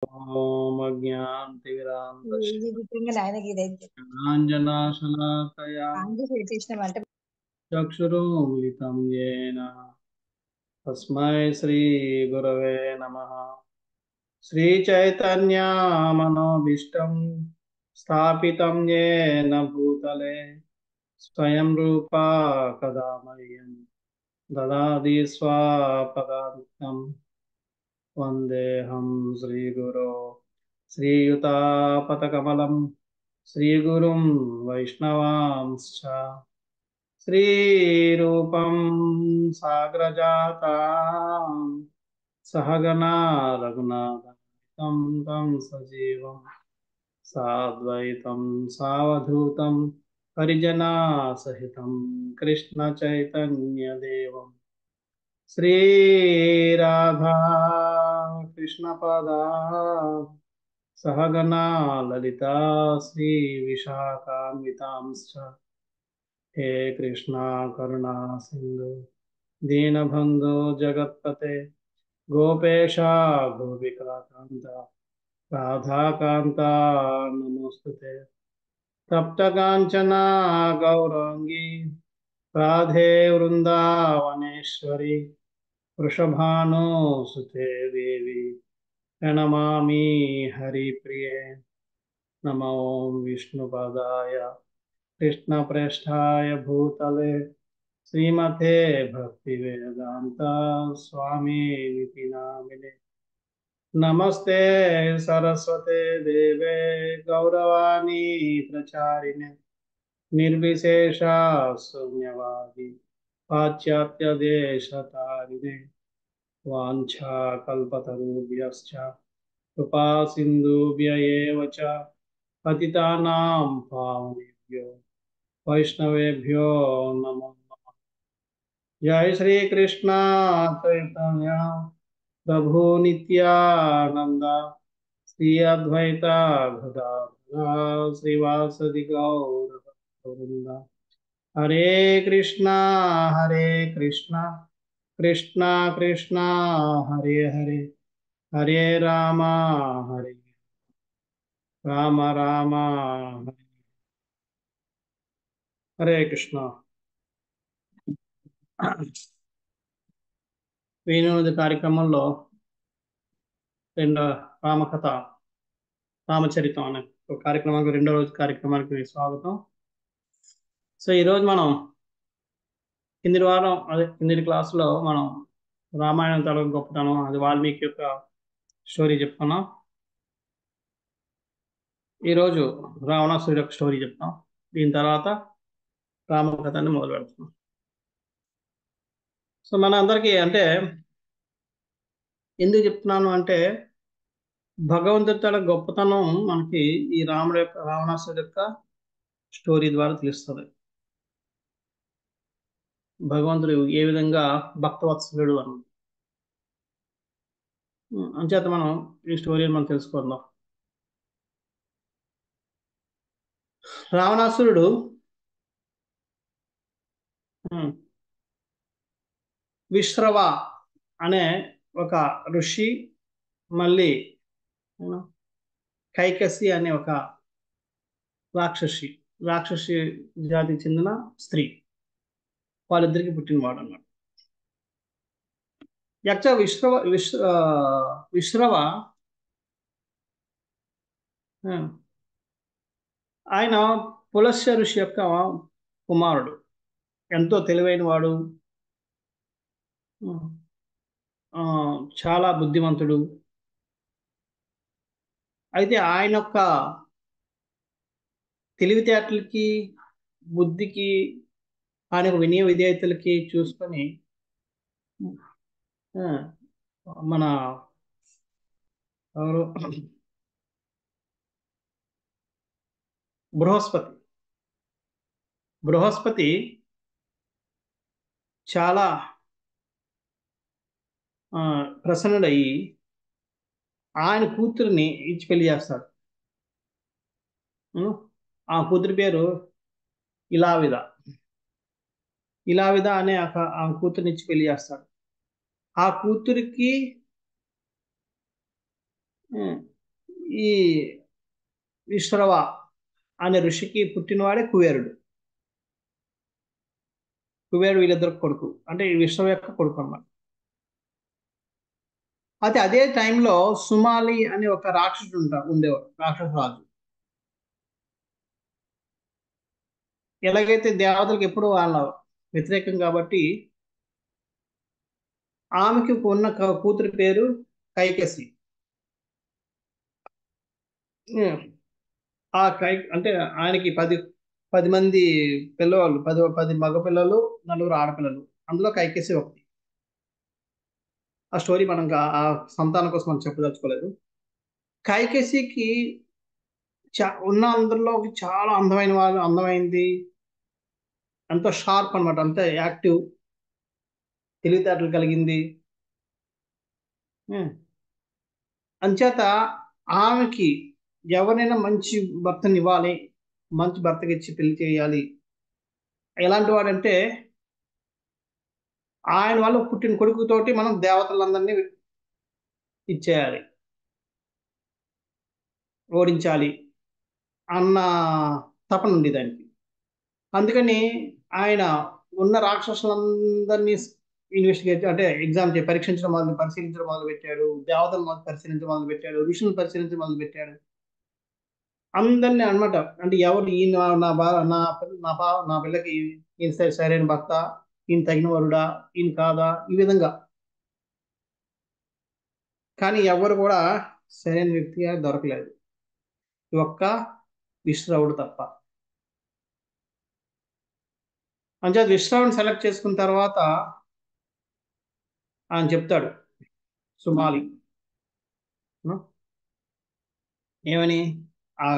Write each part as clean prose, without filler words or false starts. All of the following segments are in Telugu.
ఓం అజ్ఞానతిమిరాంధస్య ఇది బిట్టింగ్ ఆయనకి ఇదైతే జ్ఞానాంజనాశలాకయా ఆంధ్ర శ్రీకృష్ణ అంటే చక్షురుమిలితం యేన తస్మై శ్రీగురవే నమః. శ్రీచైతన్యమనోభీష్టం స్థాపితం యేన భూతలే స్వయం రూపా కదా మह्यं దదాతి స్వపదాంతం. వందేహం శ్రీగురో శ్రీయుతాపతకమలం శ్రీగురుం వైష్ణవాంశ్చ శ్రీరూపం సాగ్రజాతాం సహగణా రఘునాథం తం సజీవం సాద్వైతం సావధూతం హరిజనా సహితం కృష్ణ చైతన్యదేవం శ్రీ రాధా కృష్ణ పదా సహగణా లలితా శ్రీ విశాఖాన్వితాంశ్చ. హే కృష్ణ కరుణా సింధు దీనబంధో జగత్పతే గోపేశ గోపికా కాంత రాధాకాంత నమోస్తుతే. తప్త కాంచన గౌరాంగి రాధే వృందావనేశ్వరి వృషభానుసుతే దేవి ప్రణమామి హరిప్రియే. నమో విష్ణుపదాయ కృష్ణప్రేష్ఠాయ భూతలే శ్రీమతే భక్తివేదాంత స్వామినితి నామినే. నమస్తే సరస్వతే దేవే గౌరవాణి ప్రచారిణే నిర్విశేష శూన్యవాది పాశ్చాత్య దేశతారిణే. వాంఛాకల్పతరుభ్యశ్చ కృపా సింధుభ్య ఏవ చ పతితానాం పావనేభ్యో వైష్ణవేభ్యో నమో నమః. జై శ్రీ కృష్ణ చైతన్య ప్రభు నిత్యానంద శ్రీ అద్వైత గదాధర శ్రీవాసది గౌర గోవింద. హరే కృష్ణ కృష్ణ కృష్ణ హరే హరే హరే రామ హరే రామ రామ హరే. హరే కృష్ణ. వినోద కార్యక్రమంలో రెండో రామకథ రామచరితం అనే ఒక కార్యక్రమానికి రెండో రోజు కార్యక్రమానికి స్వాగతం. సో ఈరోజు మనం కింది వారం కింది క్లాసులో మనం రామాయణం తాలూకు గొప్పతనం అది వాల్మీకి యొక్క స్టోరీ చెప్పుకున్నాం. ఈరోజు రావణాసురుడి యొక్క స్టోరీ చెప్తాం. దీని తర్వాత రామకథని మొదలు పెడుతున్నాం. సో మన అందరికీ అంటే ఎందుకు చెప్తున్నాను అంటే భగవంతుడి తన గొప్పతనం మనకి ఈ రావణాసురుడి యొక్క స్టోరీ ద్వారా తెలుస్తుంది. భగవంతుడు ఏ విధంగా భక్తవత్సలుడు అని అంచేత మనం ఈ స్టోరీని మనం తెలుసుకుందాం. రావణాసురుడు విశ్రవ అనే ఒక ఋషి, మళ్ళీ కైకసి అనే ఒక రాక్షసి జాతికి చెందిన స్త్రీ, వాళ్ళిద్దరికి పుట్టినవాడు అన్నాడు. విశ్రవ ఆయన పులస్య ఋషి యొక్క కుమారుడు, ఎంతో తెలివైన వాడు, చాలా బుద్ధిమంతుడు. అయితే ఆయన యొక్క తెలివితేటలకి బుద్ధికి ఆయన వినయ విధేయతలకి చూసుకొని మన ఎవరు బృహస్పతి చాలా ప్రసన్నుడయ్యి ఆయన కూతురిని ఇచ్చి పెళ్లి చేస్తాడు. ఆ కూతురి పేరు ఇలావిద అనే ఆ కూతురిని ఇచ్చి పెళ్లి చేస్తాడు. ఆ కూతురికి ఈ విశ్రవ అనే ఋషికి పుట్టినవాడే కుబేరుడు. కుబేరుడు వీళ్ళిద్దరు కొడుకు, అంటే ఈ విశ్రవ యొక్క కొడుకు అన్నమాట. అయితే అదే టైంలో సుమాలి అనే ఒక రాక్షసుడు ఉండేవాడు, రాక్షస రాజు. ఎలాగైతే దేవతలకు ఎప్పుడు వాళ్ళ వ్యతిరేకం కాబట్టి ఆమెకి ఉన్న కూతురి పేరు కైకసి. ఆ అంటే ఆయనకి 10 మంది పిల్లవాళ్ళు, 10 మగ పిల్లలు, 4 ఆడపిల్లలు. అందులో కైకసి ఒకటి. ఆ స్టోరీ మనం ఆ సంతానం కోసం మనం చెప్పదలుచుకోలేదు. కైకసికి ఉన్న అందరిలో చాలా అందమైంది, ఎంతో షార్ప్ అనమాట, అంత యాక్టివ్, తెలివితేటలు కలిగింది. అంచేత ఆమెకి ఎవరైనా మంచి భర్తని ఇవ్వాలి, మంచి భర్తకి ఇచ్చి పెళ్లి చేయాలి. ఎలాంటి వాడంటే ఆయన వాళ్ళు పుట్టిన కొడుకుతోటి మనం దేవతలందరినీ ఇచ్చేయాలి, ఓడించాలి అన్న తపన ఉంది దానికి. అందుకని ఆయన ఉన్న రాక్షసులందరినీ ఇన్వెస్టిగేట్, అంటే ఎగ్జామ్ పరిశీలించడం మొదలు పెట్టాడు. దేవతలను పరిశీలించడం మొదలు పెట్టాడు, ఋషులను పరిశీలించడం మొదలు పెట్టాడు. అందరినీ అనమాట. అంటే ఎవరు ఈయన నా పిల్లకి ఈయన సరైన భర్త, ఈయన తగిన వరుడా, ఈయన కాదా, ఈ విధంగా. కానీ ఎవరు కూడా సరైన వ్యక్తిగా దొరకలేదు, ఈ ఒక్క విశ్రవుడు తప్ప. అంచేత విశ్రవుని సెలెక్ట్ చేసుకున్న తర్వాత ఆయన చెప్తాడు సుమాలి ఏమని, ఆ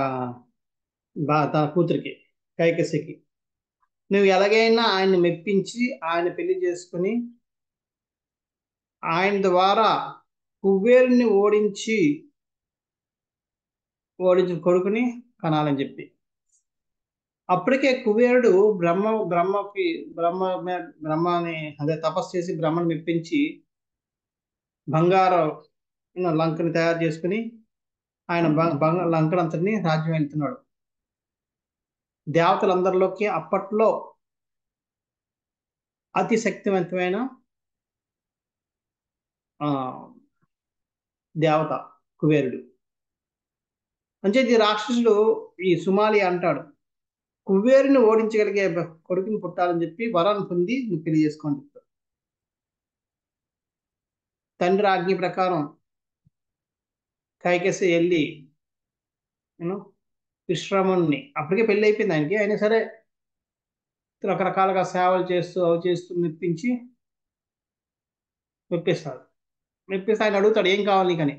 తన కూతురికి కైకసికి, నువ్వు ఎలాగైనా ఆయన్ని మెప్పించి ఆయన పెళ్లి చేసుకుని ఆయన ద్వారా కుబేరుని ఓడించిన కొడుకుని కనాలని చెప్పి. అప్పటికే కుబేరుడు బ్రహ్మని అదే తపస్సు చేసి బ్రహ్మను మెప్పించి బంగారం లంకని తయారు చేసుకుని ఆయన లంకనంతటిని రాజ్యం వెళ్తున్నాడు. దేవతలందరిలోకి అప్పట్లో అతి శక్తివంతమైన దేవత కుబేరుడు. అంటే ఈ రాక్షసుడు ఈ సుమాలి అంటాడు, కుబేరుని ఓడించగలిగే కొడుకుని పుట్టాలని చెప్పి వరాన్ని పొంది నువ్వు పెళ్లి చేసుకోని చెప్తాడు. తండ్రి ఆజ్ఞ ప్రకారం కైకసి వెళ్ళి విశ్రముని, అప్పటికే పెళ్లి అయిపోయింది ఆయనకి, అయినా సరే రకరకాలుగా సేవలు చేస్తూ మెప్పించి మెప్పిస్తాడు. మెప్పిస్తే ఆయన అడుగుతాడు, ఏం కావాలి నీకని.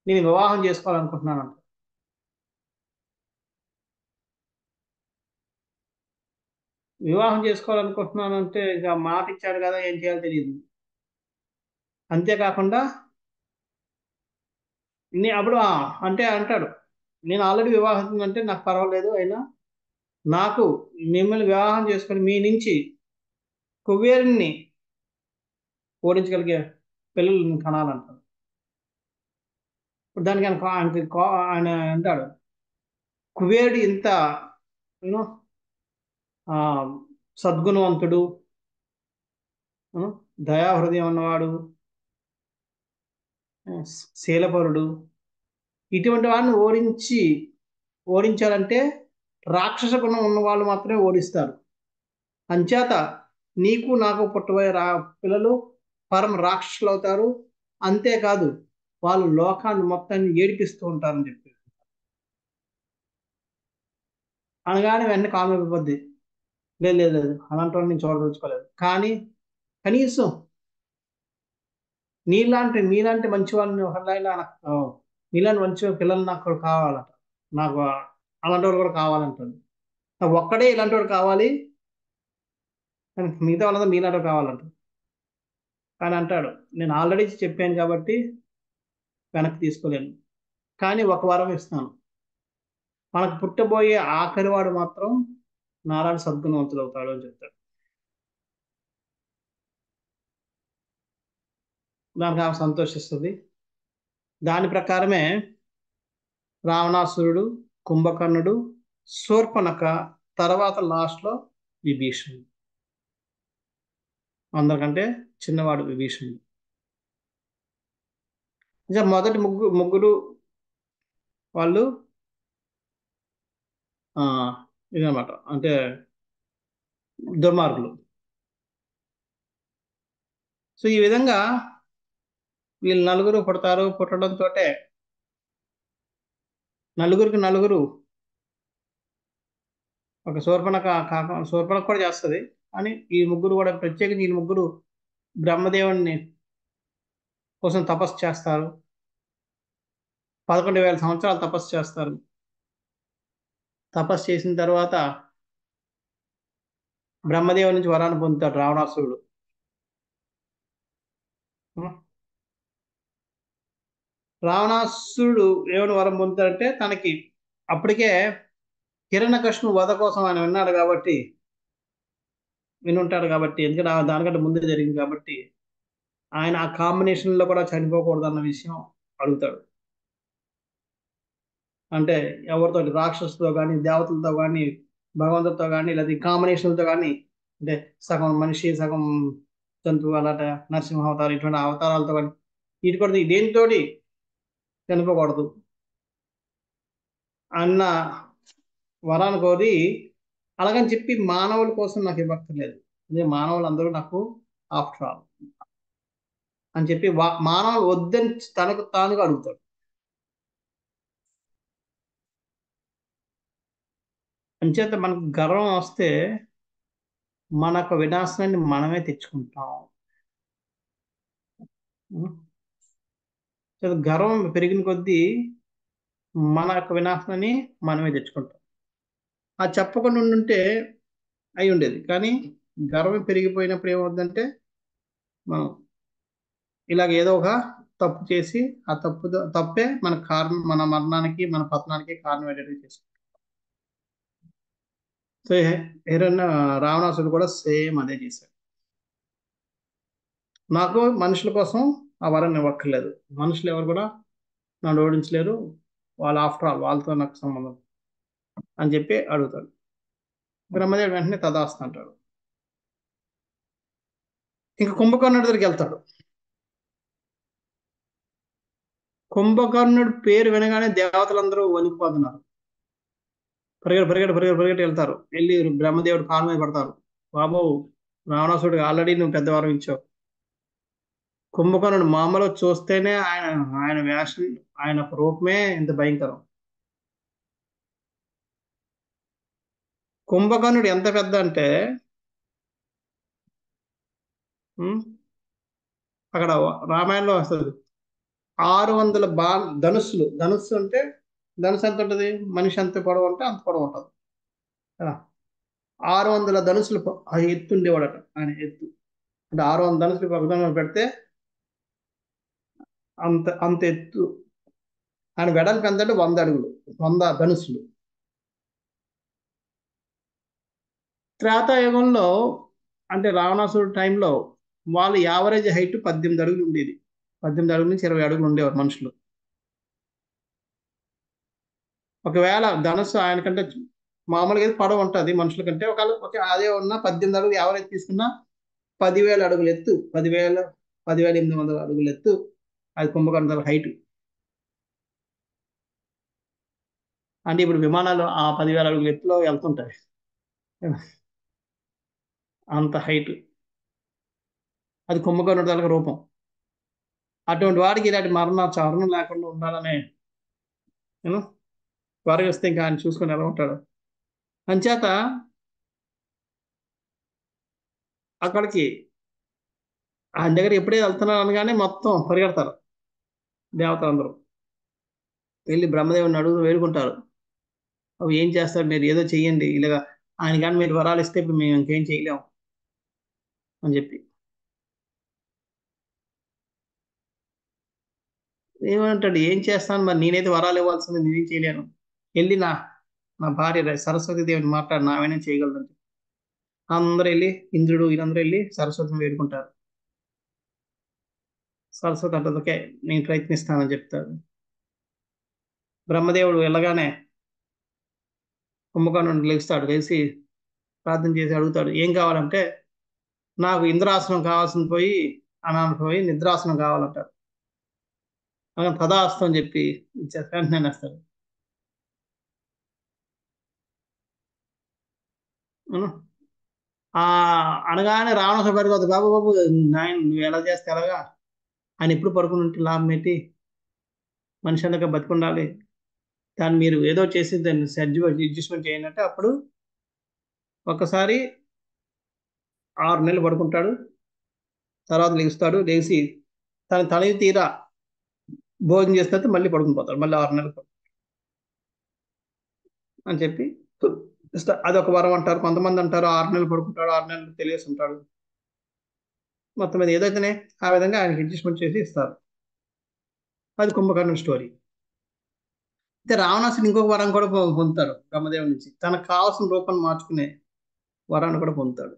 నేను వివాహం చేసుకోవాలనుకుంటున్నాను అంట. వివాహం చేసుకోవాలనుకుంటున్నాను అంటే ఇక మాట ఇచ్చాడు కదా, ఏం చేయాలో తెలియదు. అంతేకాకుండా అప్పుడు అంటే అంటాడు, నేను ఆల్రెడీ వివాహం అంటే నాకు పర్వాలేదు, అయినా నాకు మిమ్మల్ని వివాహం చేసుకొని మీ నుంచి కుబేరుని ఓడించగలిగే పిల్లల్ని కనాలంటాడు. ఇప్పుడు దానికి ఆయన అంటాడు, కుబేరుడు ఇంత సద్గుణవంతుడు, దయాహృదయం ఉన్నవాడు, శీలపరుడు, ఇటువంటి వాడిని ఓడించాలంటే రాక్షస గుణం ఉన్న వాళ్ళు మాత్రమే ఓడిస్తారు. అంచేత నీకు నాకు పుట్టబోయే పిల్లలు పరమ రాక్షసులు అవుతారు, అంతేకాదు వాళ్ళు లోకాన్ని మొత్తాన్ని ఏడిపిస్తూ ఉంటారని చెప్పి అనగానే వెంటనే కామైపోద్ది. లేదు అలాంటి వాళ్ళని నేను చూడదలుచుకోలేదు, కానీ కనీసం మీలాంటి మంచి వాళ్ళని ఒకళ్ళైనా మీలాంటి మంచి పిల్లలు నాకు కావాలట, నాకు అలాంటి వాళ్ళు కూడా కావాలంటాడు. నాకు ఒక్కడే ఇలాంటి వాడు కావాలి, కానీ మిగతా వాళ్ళంతా మీలాంటి వాడు కావాలంట. కానీ అంటాడు, నేను ఆల్రెడీ చెప్పాను కాబట్టి వెనక్కి తీసుకోలేను, కానీ ఒక వరం ఇస్తాను, మనకు పుట్టబోయే ఆఖరివాడు మాత్రం నారాయణ సద్గుణవంతుడు అవుతాడు అని చెప్తాడు. దానికి ఆమె సంతోషిస్తుంది. దాని ప్రకారమే రావణాసురుడు, కుంభకర్ణుడు, శూర్పణఖ, తర్వాత లాస్ట్లో విభీషణుడు. అందరికంటే చిన్నవాడు విభీషణుడు. ఇంకా మొదటి ముగ్గురు వాళ్ళు ఇదనమాట, అంటే దుర్మార్గులు. సో ఈ విధంగా వీళ్ళు నలుగురు పుడతారు. పుట్టడంతో నలుగురికి నలుగురు, ఒక శూర్పణఖ కూడా చేస్తుంది. అని ఈ ముగ్గురు కూడా, ప్రత్యేకించి ఈ ముగ్గురు బ్రహ్మదేవుని కోసం తపస్సు చేస్తారు. 11,000 సంవత్సరాలు తపస్సు చేస్తారు. తపస్సు చేసిన తర్వాత బ్రహ్మదేవుని నుంచి వరాన్ని పొందుతాడు రావణాసురుడు. రావణాసురుడు ఏమైనా వరం పొందుతాడంటే, తనకి అప్పటికే హిరణ్యకశిపుని వధ కోసం ఆయన వినుంటాడు కాబట్టి, ఎందుకంటే దానికంటే ముందే జరిగింది కాబట్టి, ఆయన ఆ కాంబినేషన్లో కూడా చనిపోకూడదు అన్న విషయం అడుగుతాడు. అంటే ఎవరితో, రాక్షసులతో కానీ, దేవతలతో కానీ, భగవంతుడితో కానీ, లేదా కాంబినేషన్లతో కానీ, అంటే సగం మనిషి సగం జంతువు, అలాంటి నరసింహ అవతారం, ఇటువంటి అవతారాలతో కానీ, వీటి కూడా దేనితోటి చనిపోకూడదు అన్న వరాన్ని కోరి, అలాగని చెప్పి మానవుల కోసం నాకు ఇవ్వక్కర్లేదు, అదే మానవులు అందరూ నాకు ఆఫ్టర్ ఆల్ అని చెప్పి మానవులు వద్దని తనకు తానుగా అడుగుతాడు. అంచేత మనకు గర్వం వస్తే మనకు వినాశనాన్ని మనమే తెచ్చుకుంటాం. గర్వం పెరిగిన కొద్దీ మన యొక్క వినాశనాన్ని మనమే తెచ్చుకుంటాం. అది చెప్పకుండా ఉండుంటే అయి ఉండేది, కానీ గర్వం పెరిగిపోయినప్పుడు ఏమవుతుందంటే, మనం ఇలాగ ఏదో ఒక తప్పు చేసి, ఆ తప్పే మన కారణం, మన మరణానికి, మన పతనానికి కారణం అయ్యేటట్టు చేసుకుంటాం. సో రావణాసుడు కూడా సేమ్ అదే చేశాడు. నాకు మనుషుల కోసం ఆ వరం ఇవ్వక్కర్లేదు, మనుషులు ఎవరు కూడా నన్ను ఓడించలేరు, వాళ్ళు ఆఫ్టర్ ఆల్, వాళ్ళతో నాకు సంబంధం అని చెప్పి అడుగుతాడు. బ్రహ్మదేవుడు వెంటనే తదాస్తు అంటాడు. ఇంకా కుంభకర్ణుడి దగ్గరికి వెళ్తాడు. కుంభకర్ణుడి పేరు వినగానే దేవతలందరూ వణికిపోతున్నారు. పరిగెట్టి వెళ్తారు. వెళ్ళి బ్రహ్మదేవుడు కాళ్ళ మీద పడతారు. బాబు, రావణాసుడికి ఆల్రెడీ నువ్వు పెద్ద వరం ఇచ్చావు. కుంభకర్ణుడు మామూలు చూస్తేనే ఆయన వేషం, ఆయన రూపమే ఇంత భయంకరం. కుంభకర్ణుడు ఎంత పెద్ద అంటే, అక్కడ రామాయణంలో వస్తుంది, 600 ధనుస్సు అంటే, ధనుసు ఎంత ఉంటుంది, మనిషి ఎంత పొడవు అంటే అంత పొడవు ఉంటుంది కదా. 600 ధనుసులు ఎత్తు ఉండేవాడట ఆయన ఎత్తు. అంటే 600 ధనుసులు పక్కన పెడితే అంత అంత ఎత్తు. ఆయన వెడల్పు ఎంత అంటే 100 అడుగులు, 100 ధనుసులు. త్రేతాయుగంలో అంటే రావణాసురుడు టైంలో వాళ్ళు యావరేజ్ హైట్ 18 అడుగులు ఉండేది. 18 అడుగుల నుంచి 20 అడుగులు ఉండేవారు మనుషులు. ఒకవేళ ధనుస్సు ఆయన కంటే మామూలుగా పొడవు ఉంటుంది మనుషుల కంటే, ఒకవేళ అదే ఉన్న 18 అడుగులు యావరేజ్ తీసుకున్నా 10,000 అడుగులు ఎత్తు, 10,800 అడుగులు ఎత్తు, అది కుంభకర్ణ హైట్. అంటే ఇప్పుడు విమానాలు ఆ 10,000 అడుగుల ఎత్తులో వెళ్తుంటాయి, అంత హైట్. అది కుంభకర్ణుడి తలక రూపం. అటువంటి వాడికి ఇలాంటి చరణం లేకుండా ఉండాలనే త్వరగా వస్తే ఇంకా ఆయన చూసుకొని ఎలా ఉంటాడు. అంచేత అక్కడికి ఆయన దగ్గర ఎప్పుడే వెళ్తున్నారు అనగానే మొత్తం పరిగెడతారు దేవతలందరూ. వెళ్ళి బ్రహ్మదేవుని అడుగు వేడుకుంటారు, అవి ఏం చేస్తారు, మీరు ఏదో చెయ్యండి, ఇలాగా ఆయన కానీ మీరు వరాలు ఇస్తే ఇప్పుడు మేము ఇంకేం చేయలేము అని చెప్పి. ఏమంటాడు, ఏం చేస్తాను మరి, నేనైతే వరాలు ఇవ్వాల్సింది, నేనేం చేయలేను, వెళ్ళి నా భార్య సరస్వతి దేవిని మాట్లాడి నావేనా చేయగలదని. అందరూ వెళ్ళి, ఇంద్రుడు వీళ్ళందరూ వెళ్ళి సరస్వతిని వేడుకుంటారు. సరస్వతి అంటది, ఓకే నేను ప్రయత్నిస్తానని చెప్తారు. బ్రహ్మదేవుడు వెళ్ళగానే కుంభకర్ణుడు నుండి లేస్తాడు, లేచి ప్రార్థన చేసి అడుగుతాడు, ఏం కావాలంటే నాకు ఇంద్రాసనం కావాల్సింది పోయి అనాను పోయి నిద్రాసనం కావాలంటాడు. అలా తదాస్తు అని చెప్పి వెంటనే వేస్తాడు. ఆ అనగానే రావణ పరిగెత్తాడు, బాబు బాబు నాయన నువ్వు ఎలా చేస్తే ఎలాగా, ఆయన ఎప్పుడు పడుకుని ఉంటే లాభం ఏంటి, మనిషి అందక బతికుండాలి, దాన్ని మీరు ఏదో చేసి దాన్ని అడ్జస్ట్మెంట్ చేయండి. అప్పుడు ఒక్కసారి 6 నెలలు పడుకుంటాడు, తర్వాత లేస్తాడు, లేచి తన తనివి తీరా భోజనం చేస్తే మళ్ళీ పడుకుని పోతాడు, మళ్ళీ 6 నెలలు అని చెప్పి అదొక వరం అంటారు. కొంతమంది అంటారు 6 నెలలు పడుకుంటాడు, 6 నెలలు తెలియసి ఉంటాడు. మొత్తం మీద ఏదైతేనే ఆ విధంగా ఆయనకి అడ్జస్ట్మెంట్ చేసి ఇస్తారు. అది కుంభకర్ణుని స్టోరీ. అయితే రావణాసుడు ఇంకొక వరం కూడా పొందుతాడు బ్రహ్మదేవుడి నుంచి, తనకు కావాల్సిన రూపాన్ని మార్చుకునే వరాన్ని కూడా పొందుతాడు.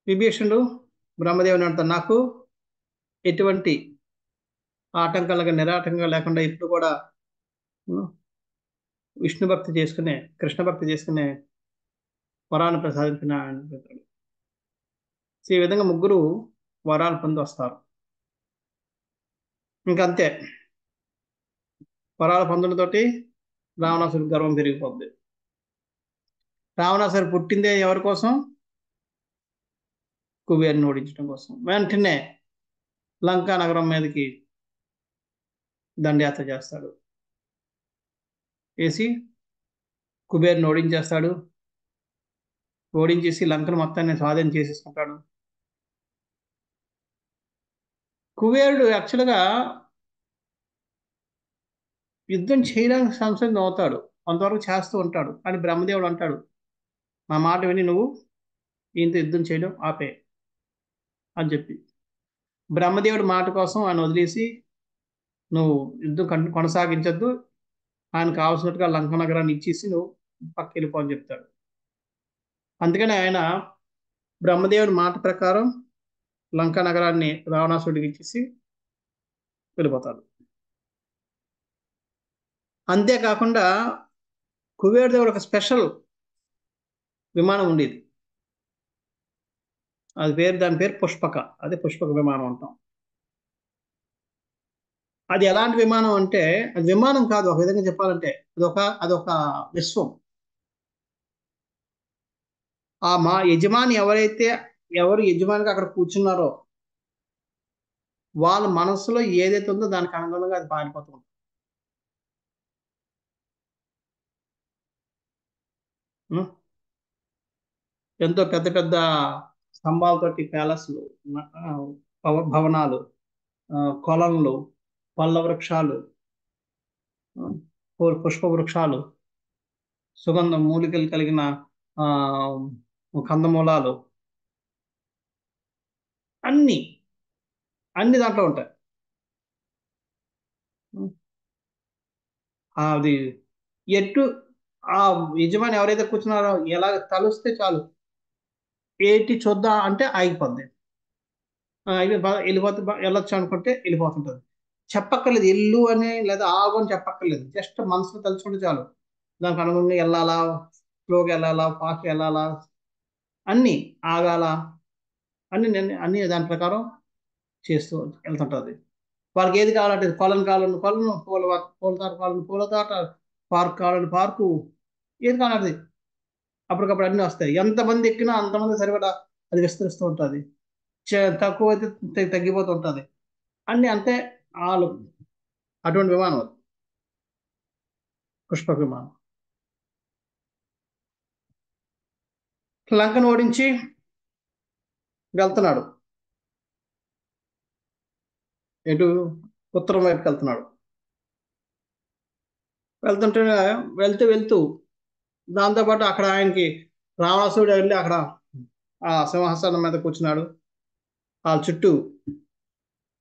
విభీషణుడు బ్రహ్మదేవుని అంటాడు, నాకు ఎటువంటి ఆటంకాలుగా నిరాటంగా లేకుండా ఇప్పుడు కూడా విష్ణు భక్తి చేసుకునే, కృష్ణ భక్తి చేసుకునే వరాన్ని ప్రసాదించిన ఆయన. ఈ విధంగా ముగ్గురు వరాలు పొంది వస్తారు. ఇంకంతే, వరాలు పొందడంతోటి రావణాసుడి గర్వం పెరిగిపోద్ది. రావణాసుడు పుట్టిందే ఎవరి కోసం? కుబేరుని ఓడించడం కోసం. వెంటనే లంకా నగరం మీదకి దండయాత్ర చేస్తాడు, వేసి కుబేరుని ఓడించేస్తాడు. ఓడించేసి లంకను మొత్తాన్ని స్వాధీనం చేసేసుకుంటాడు. కుబేరుడు యాక్చువల్గా యుద్ధం చేయడానికి సంసిద్ధం అవుతాడు, కొంతవరకు చేస్తూ ఉంటాడు. కానీ బ్రహ్మదేవుడు అంటాడు, మా మాట విని నువ్వు ఈయనతో యుద్ధం చేయడం ఆపే అని చెప్పి, బ్రహ్మదేవుడి మాట కోసం ఆయన వదిలేసి నువ్వు యుద్ధం కొనసాగించద్దు, ఆయన కావాల్సినట్టుగా లంక నగరాన్ని ఇచ్చేసి నువ్వు పక్కకి వెళ్ళిపో అని చెప్తాడు. అందుకని ఆయన బ్రహ్మదేవుడి మాట ప్రకారం లంకా నగరాన్ని రావణాసుడికి ఇచ్చేసి వెళ్ళిపోతాడు. అంతేకాకుండా కుబేర దేవుడు ఒక స్పెషల్ విమానం ఉండేది, దాని పేరు పుష్పక. అదే పుష్పక విమానం అంటాం. అది ఎలాంటి విమానం అంటే, అది విమానం కాదు, ఒక విధంగా చెప్పాలంటే అదొక విశ్వం. మా యజమాని ఎవరు యజమానిగా అక్కడ కూర్చున్నారో వాళ్ళ మనసులో ఏదైతే ఉందో దానికి అనుగుణంగా అది పారిపోతుంది. ఎంతో పెద్ద పెద్ద స్తంభాలతోటి ప్యాలెస్లు, భవనాలు, కొలన్లు, పళ్ళ వృక్షాలు, పుష్ప వృక్షాలు, సుగంధ మూలికలు కలిగిన కందమూలాలు, అన్ని దాంట్లో ఉంటాయి. అది ఎటు ఆ యజమాని ఎవరైతే కూర్చున్నారో ఎలా తలుస్తే చాలు ఏంటి చూద్దాం అంటే ఆగిపోద్ది, వెళ్ళొచ్చు అనుకుంటే వెళ్ళిపోతుంటది. చెప్పక్కర్లేదు ఎల్లు అని లేదా ఆగు అని చెప్పక్కర్లేదు, జస్ట్ మనసులో తలుచుకుంటే చాలు దానికి అనుగుణంగా వెళ్ళాలా, స్లోగా వెళ్ళాలా, ఫాస్ట్ వెళ్ళాలా, అన్ని ఆగాల, అన్ని దాని ప్రకారం చేస్తూ వెళ్తుంటది. వాళ్ళకి ఏది కావాలంటే కొలను కావాలని కొలను, పూల తోట కావాలని పూల తోట, పార్క్ కావాలని పార్కు, ఏది కావాలంటే అప్పటికప్పుడు అన్ని వస్తాయి. ఎంతమంది ఎక్కినా అంతమంది సరిపడా అది విస్తరిస్తూ ఉంటుంది, తక్కువ అయితే తగ్గిపోతూ ఉంటుంది. అన్ని అంతే. వాళ్ళు అటువంటి విమానం అది పుష్పక విమానం. లంకను ఓడించి వెళ్తున్నాడు, ఎటు ఉత్తరం వైపుకి వెళ్తున్నాడు. వెళ్తూ దాంతోపాటు అక్కడ ఆయనకి రావణాసుడు వెళ్ళి అక్కడ ఆ సింహాసనం మీద కూర్చున్నాడు. వాళ్ళ చుట్టూ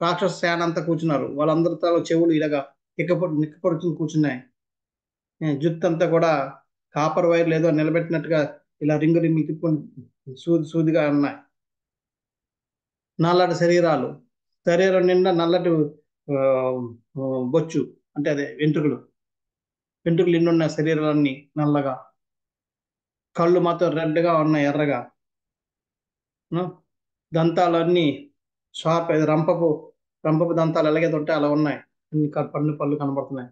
రాక్షస సేన అంతా కూర్చున్నారు. వాళ్ళందరితో చెవులు ఇలాగా నిక్కపొడుచుని కూర్చున్నాయి. జుత్తు అంతా కూడా కాపర్ వైర్ లేదో నిలబెట్టినట్టుగా ఇలా రింగు తిప్పుకొని సూదిగా ఉన్నాయి. నల్లటి శరీరం నిండా నల్లటి బొచ్చు, అంటే అదే వెంట్రుకలు. వెంట్రుకలు ఎన్ని ఉన్నాయి శరీరాలన్నీ నల్లగా, కళ్ళు మాత్రం రెడ్గా ఉన్నాయి, ఎర్రగా. ఆ, దంతాలన్నీ షార్ప్, అది రంపపు దంతాలు ఎలాగైతే ఉంటాయి అలా ఉన్నాయి. అన్ని పళ్ళు కనబడుతున్నాయి.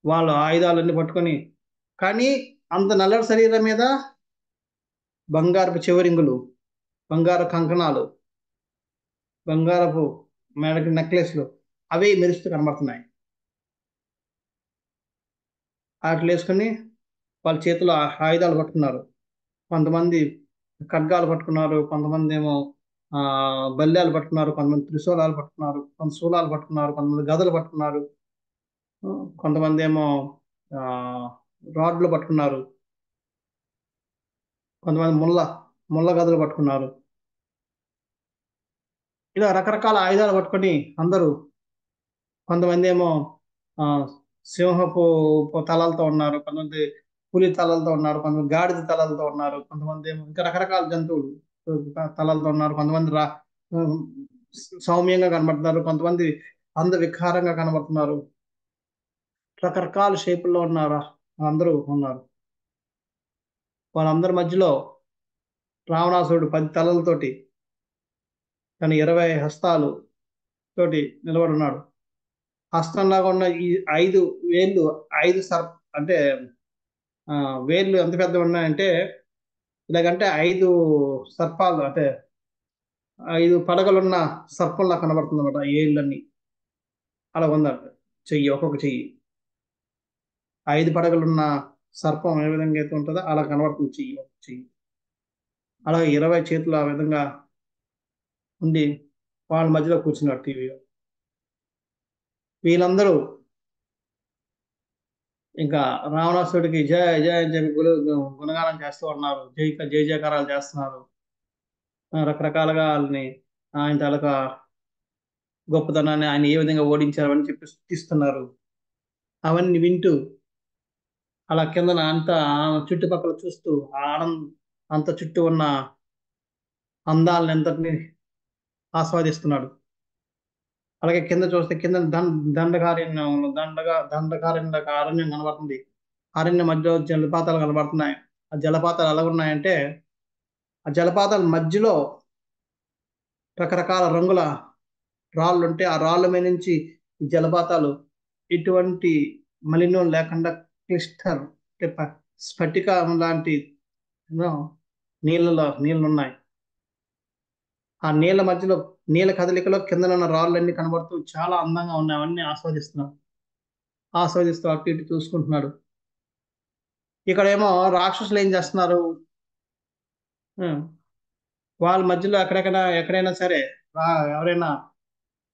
వాళ్ళు ఆయుధాలన్నీ పట్టుకొని, కానీ అంత నల్లటి శరీరం మీద బంగారపు చెవిరింగులు, బంగారు కంకణాలు, బంగారపు మెడకి నెక్లెస్లు అవే మెరుస్తూ కనబడుతున్నాయి. వాటిని వేసుకుని వాళ్ళ చేతిలో ఆయుధాలు పట్టుకున్నారు. కొంతమంది ఖడ్గాలు పట్టుకున్నారు, కొంతమంది ఏమో బల్యాలు పట్టుకున్నారు, కొంతమంది త్రిశూలాలు పట్టుకున్నారు, కొంత శూలాలు పట్టుకున్నారు, కొంతమంది గదలు పట్టుకున్నారు, కొంతమంది ఏమో ఆ రాడ్లు పట్టుకున్నారు, కొంతమంది ముళ్ళ గదలు పట్టుకున్నారు. ఇలా రకరకాల ఆయుధాలు పట్టుకొని అందరూ, కొంతమంది ఏమో ఆ సింహపు తలలతో ఉన్నారు, కొంతమంది పులి తలలతో ఉన్నారు, కొంతమంది గాడిద తలలతో ఉన్నారు, కొంతమంది ఏమో ఇంకా రకరకాల జంతువులు తలలతో ఉన్నారు, కొంతమంది సౌమ్యంగా కనబడుతున్నారు, కొంతమంది వికారంగా కనబడుతున్నారు. రకరకాల షేపుల్లో ఉన్నారు, అందరూ ఉన్నారు. వాళ్ళందరి మధ్యలో రావణాసురుడు 10 తలలతోటి, తన 20 హస్తాలు తోటి నిలబడి ఉన్నాడు. హస్తంలాగా ఉన్న ఈ 5 వేళ్ళు, 5 అంటే వేళ్ళు ఎంత పెద్ద ఉన్నాయంటే, ఇలాగంటే 5 సర్పాలు, అంటే 5 పడగలున్న సర్పంలా కనబడుతుంది అనమాట ఏళ్ళన్నీ. అలా ఉందట చెయ్యి, ఒక్కొక్క చెయ్యి 5 పడగలున్న సర్పం ఏ విధంగా అయితే ఉంటుందో అలా కనబడుతుంది చెయ్యి, ఒక చెయ్యి. అలా 20 చేతులు ఆ విధంగా ఉండి వాళ్ళ మధ్యలో కూర్చున్నారు టీవీలో. వీళ్ళందరూ ఇంకా రావణాసుడికి జయ జయ అని చెప్పి గుణగానం చేస్తూ ఉన్నారు, జయ జయకారాలు చేస్తున్నారు. రకరకాలుగా వాళ్ళని, ఆయన తాలూకా గొప్పతనాన్ని, ఆయన ఏ విధంగా ఓడించారు అని చెప్పి స్థుతిస్తున్నారు. అవన్నీ వింటూ అలా కిందన అంతా చుట్టుపక్కల చూస్తూ అంత చుట్టూ ఉన్న అందాలను ఎంతటిని ఆస్వాదిస్తున్నాడు. అలాగే కింద చూస్తే కింద దండకారణ్యం, దండకారణ్య అరణ్యం కనబడుతుంది. అరణ్యం మధ్యలో జలపాతాలు కనబడుతున్నాయి. ఆ జలపాతాలు ఎలా ఉన్నాయంటే, ఆ జలపాతాల మధ్యలో రకరకాల రంగుల రాళ్ళు ఉంటే, ఆ రాళ్ళ మీద నుంచి ఈ జలపాతాలు ఎటువంటి మలినం లేకుండా క్లిస్టర్, అంటే స్ఫటికం లాంటి నీళ్ళు ఉన్నాయి. ఆ నీళ్ళ మధ్యలో, నీళ్ళ కదలికలో కింద ఉన్న రాళ్ళన్నీ కనబడుతూ చాలా అందంగా ఉన్నాయి. అవన్నీ ఆస్వాదిస్తూ అటు ఇటు చూసుకుంటున్నాడు. ఇక్కడేమో రాక్షసులు ఏం చేస్తున్నారు, వాళ్ళ మధ్యలో ఎక్కడైనా సరే ఎవరైనా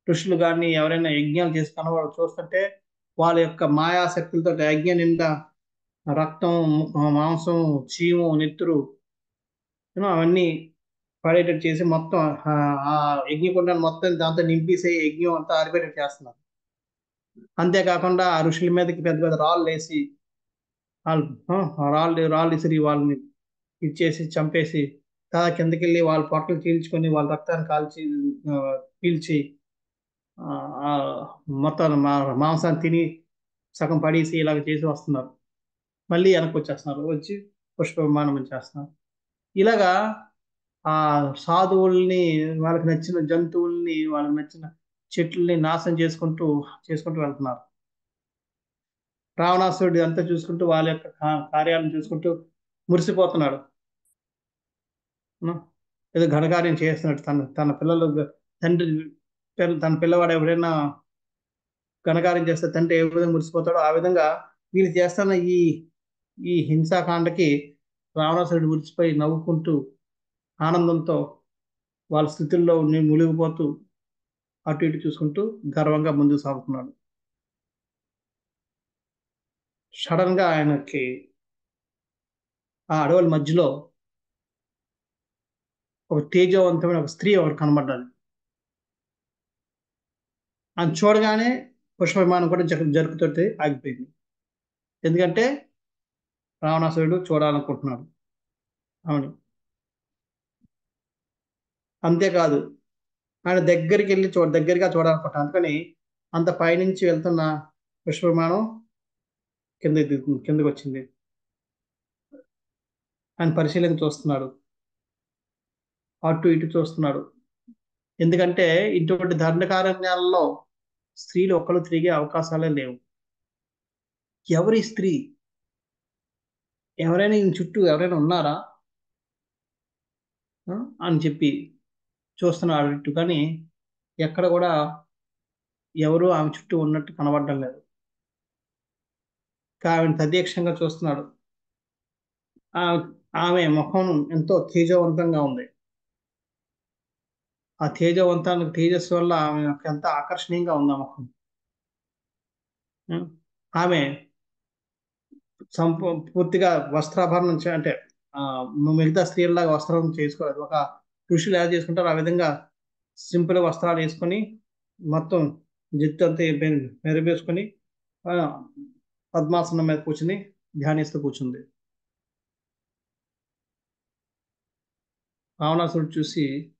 ఋషులు కానీ ఎవరైనా యజ్ఞాలు చేసుకున్న వాళ్ళు చూస్తుంటే, వాళ్ళ యొక్క మాయాశక్తులతో యజ్ఞం నిండా రక్తం, మాంసం, చీము, నెత్తురు అవన్నీ పడేటట్టు చేసి మొత్తం ఆ యజ్ఞకుండాన్ని మొత్తం దాంతో నింపేసి యజ్ఞం అంతా ఆరిపోయేటట్టు చేస్తున్నారు. అంతేకాకుండా ఆ ఋషుల మీదకి పెద్ద పెద్ద రాళ్ళు వేసి, రాళ్ళు ఇసిరి వాళ్ళని ఇచ్చేసి చంపేసి, కిందకి వెళ్ళి వాళ్ళ పొట్టలు చీల్చుకొని వాళ్ళ రక్తాన్ని కాల్చి పీల్చి ఆ మొత్తం మాంసాన్ని తిని సగం పడేసి ఇలాగ చేసి వస్తున్నారు. మళ్ళీ వెనక్కి వచ్చేస్తున్నారు, వచ్చి పుష్ప విమానం చేస్తున్నారు. ఇలాగా ఆ సాధువుల్ని, వాళ్ళకి నచ్చిన జంతువుల్ని, వాళ్ళకి నచ్చిన చెట్లని నాశనం చేసుకుంటూ వెళ్తున్నారు. రావణాసురుడు అంతా చూసుకుంటూ వాళ్ళ యొక్క కార్యాలను చూసుకుంటూ మురిసిపోతున్నాడు. ఏదో ఘనకార్యం చేస్తున్నాడు. తన పిల్లలు, తండ్రి తన పిల్లవాడు ఎవరైనా ఘనకార్యం చేస్తే తండ్రి ఏ విధంగా మురిసిపోతాడో, ఆ విధంగా వీళ్ళు చేస్తున్న ఈ హింసాకాండకి రావణాసురుడు మురిసిపోయి నవ్వుకుంటూ ఆనందంతో వాళ్ళ స్థితుల్లో మునిగిపోతూ అటు ఇటు చూసుకుంటూ గర్వంగా ముందుకు సాగుతున్నాడు. సడన్ గా ఆయనకి ఆ అడవుల మధ్యలో ఒక తేజవంతమైన ఒక స్త్రీ ఒకటి కనబడ్డాడు. ఆయన చూడగానే పుష్ప విమానం కూడా జరుపుతోటి ఆగిపోయింది. ఎందుకంటే రావణాసురుడు చూడాలనుకుంటున్నాడు. అవును. అంతేకాదు, ఆయన దగ్గరికి వెళ్ళి దగ్గరగా చూడాలనుకుంటాను. అందుకని అంత పైనుంచి వెళ్తున్న పుష్ప విమానం కిందకి వచ్చింది. ఆయన పరిశీలన చూస్తున్నాడు, అటు ఇటు చూస్తున్నాడు. ఎందుకంటే ఇటువంటి దండకారణ్యాలలో స్త్రీలు ఒక్కరు తిరిగే అవకాశాలే లేవు. ఎవరి స్త్రీ, ఎవరైనా ఈయన చుట్టూ ఎవరైనా ఉన్నారా ఆ? అని చెప్పి చూస్తున్నాడు ఇటు, కానీ ఎక్కడ కూడా ఎవరు ఆమె చుట్టూ ఉన్నట్టు కనబడడం లేదు. ఆమెను తదేక్షంగా చూస్తున్నాడు. ఆ- ఆమె ముఖం ఎంతో తేజవంతంగా ఉంది. ఆ తేజస్సు వల్ల ఆమె ఎంత ఆకర్షణీయంగా ఉంది ఆ ముఖం. ఆ? ఆమె పూర్తిగా వస్త్రాభరణం అంటే ఆ మిగతా స్త్రీలలాగా వస్త్రం చేసుకోలేదు. ఒక ఋషులు ఎలా చేసుకుంటారో ఆ విధంగా సింపుల్ వస్త్రాలు వేసుకొని మొత్తం జుట్టు అంతా మెరిపేసుకొని ఆ, పద్మాసనం మీద కూర్చుని ధ్యానిస్తూ కూర్చుంది. రావణాసురుడు చూసి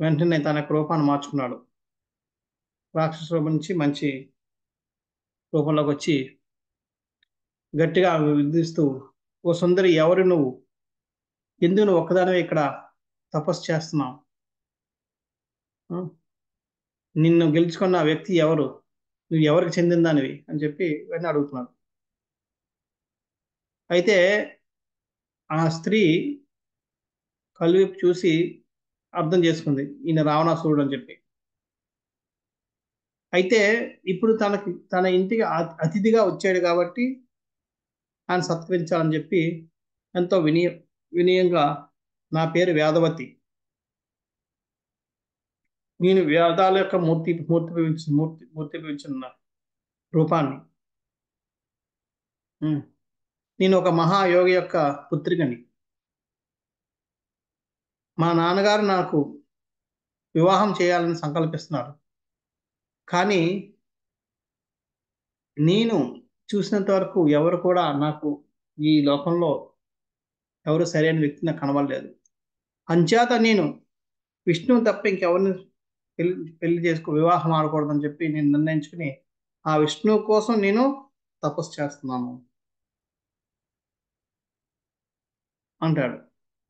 వెంటనే తన యొక్క రూపాన్ని మార్చుకున్నాడు. రాక్షస రూపం నుంచి మంచి రూపంలోకి వచ్చి గట్టిగా విధిస్తూ, ఓ సుందరి, ఎవరు నువ్వు? ఎందుకు నువ్వు ఒక్కదానివే ఇక్కడ తపస్సు చేస్తున్నావు? ఆ? నిన్ను గెలుచుకున్న వ్యక్తి ఎవరు? నువ్వు ఎవరికి చెందిన దానివి అని చెప్పి వెంటనే అడుగుతున్నాడు. అయితే ఆ స్త్రీ కళ్ళువిప్పి చూసి అర్థం చేసుకుంది, ఈయన రావణాసురుడు అని చెప్పి. అయితే ఇప్పుడు తన ఇంటికి అతిథిగా వచ్చాడు కాబట్టి ఆయన సత్కరించాలని చెప్పి ఎంతో వినయంగా, నా పేరు వేదవతి, నేను వేదాల యొక్క మూర్తిపించిన రూపాన్ని, ఉమ్, నేను ఒక మహాయోగి యొక్క పుత్రికని. మా నాన్నగారు నాకు వివాహం చేయాలని సంకల్పిస్తున్నారు. కానీ నేను చూసినంత వరకు ఎవరు కూడా నాకు ఈ లోకంలో ఎవరు సరైన వ్యక్తి నాకు కనబడలేదు. అంచేత నేను విష్ణువు తప్ప ఇంకెవరిని పెళ్లి పెళ్లి వివాహం ఆడకూడదని చెప్పి నేను నిర్ణయించుకుని ఆ విష్ణువు కోసం నేను తపస్సు చేస్తున్నాను అంటాడు.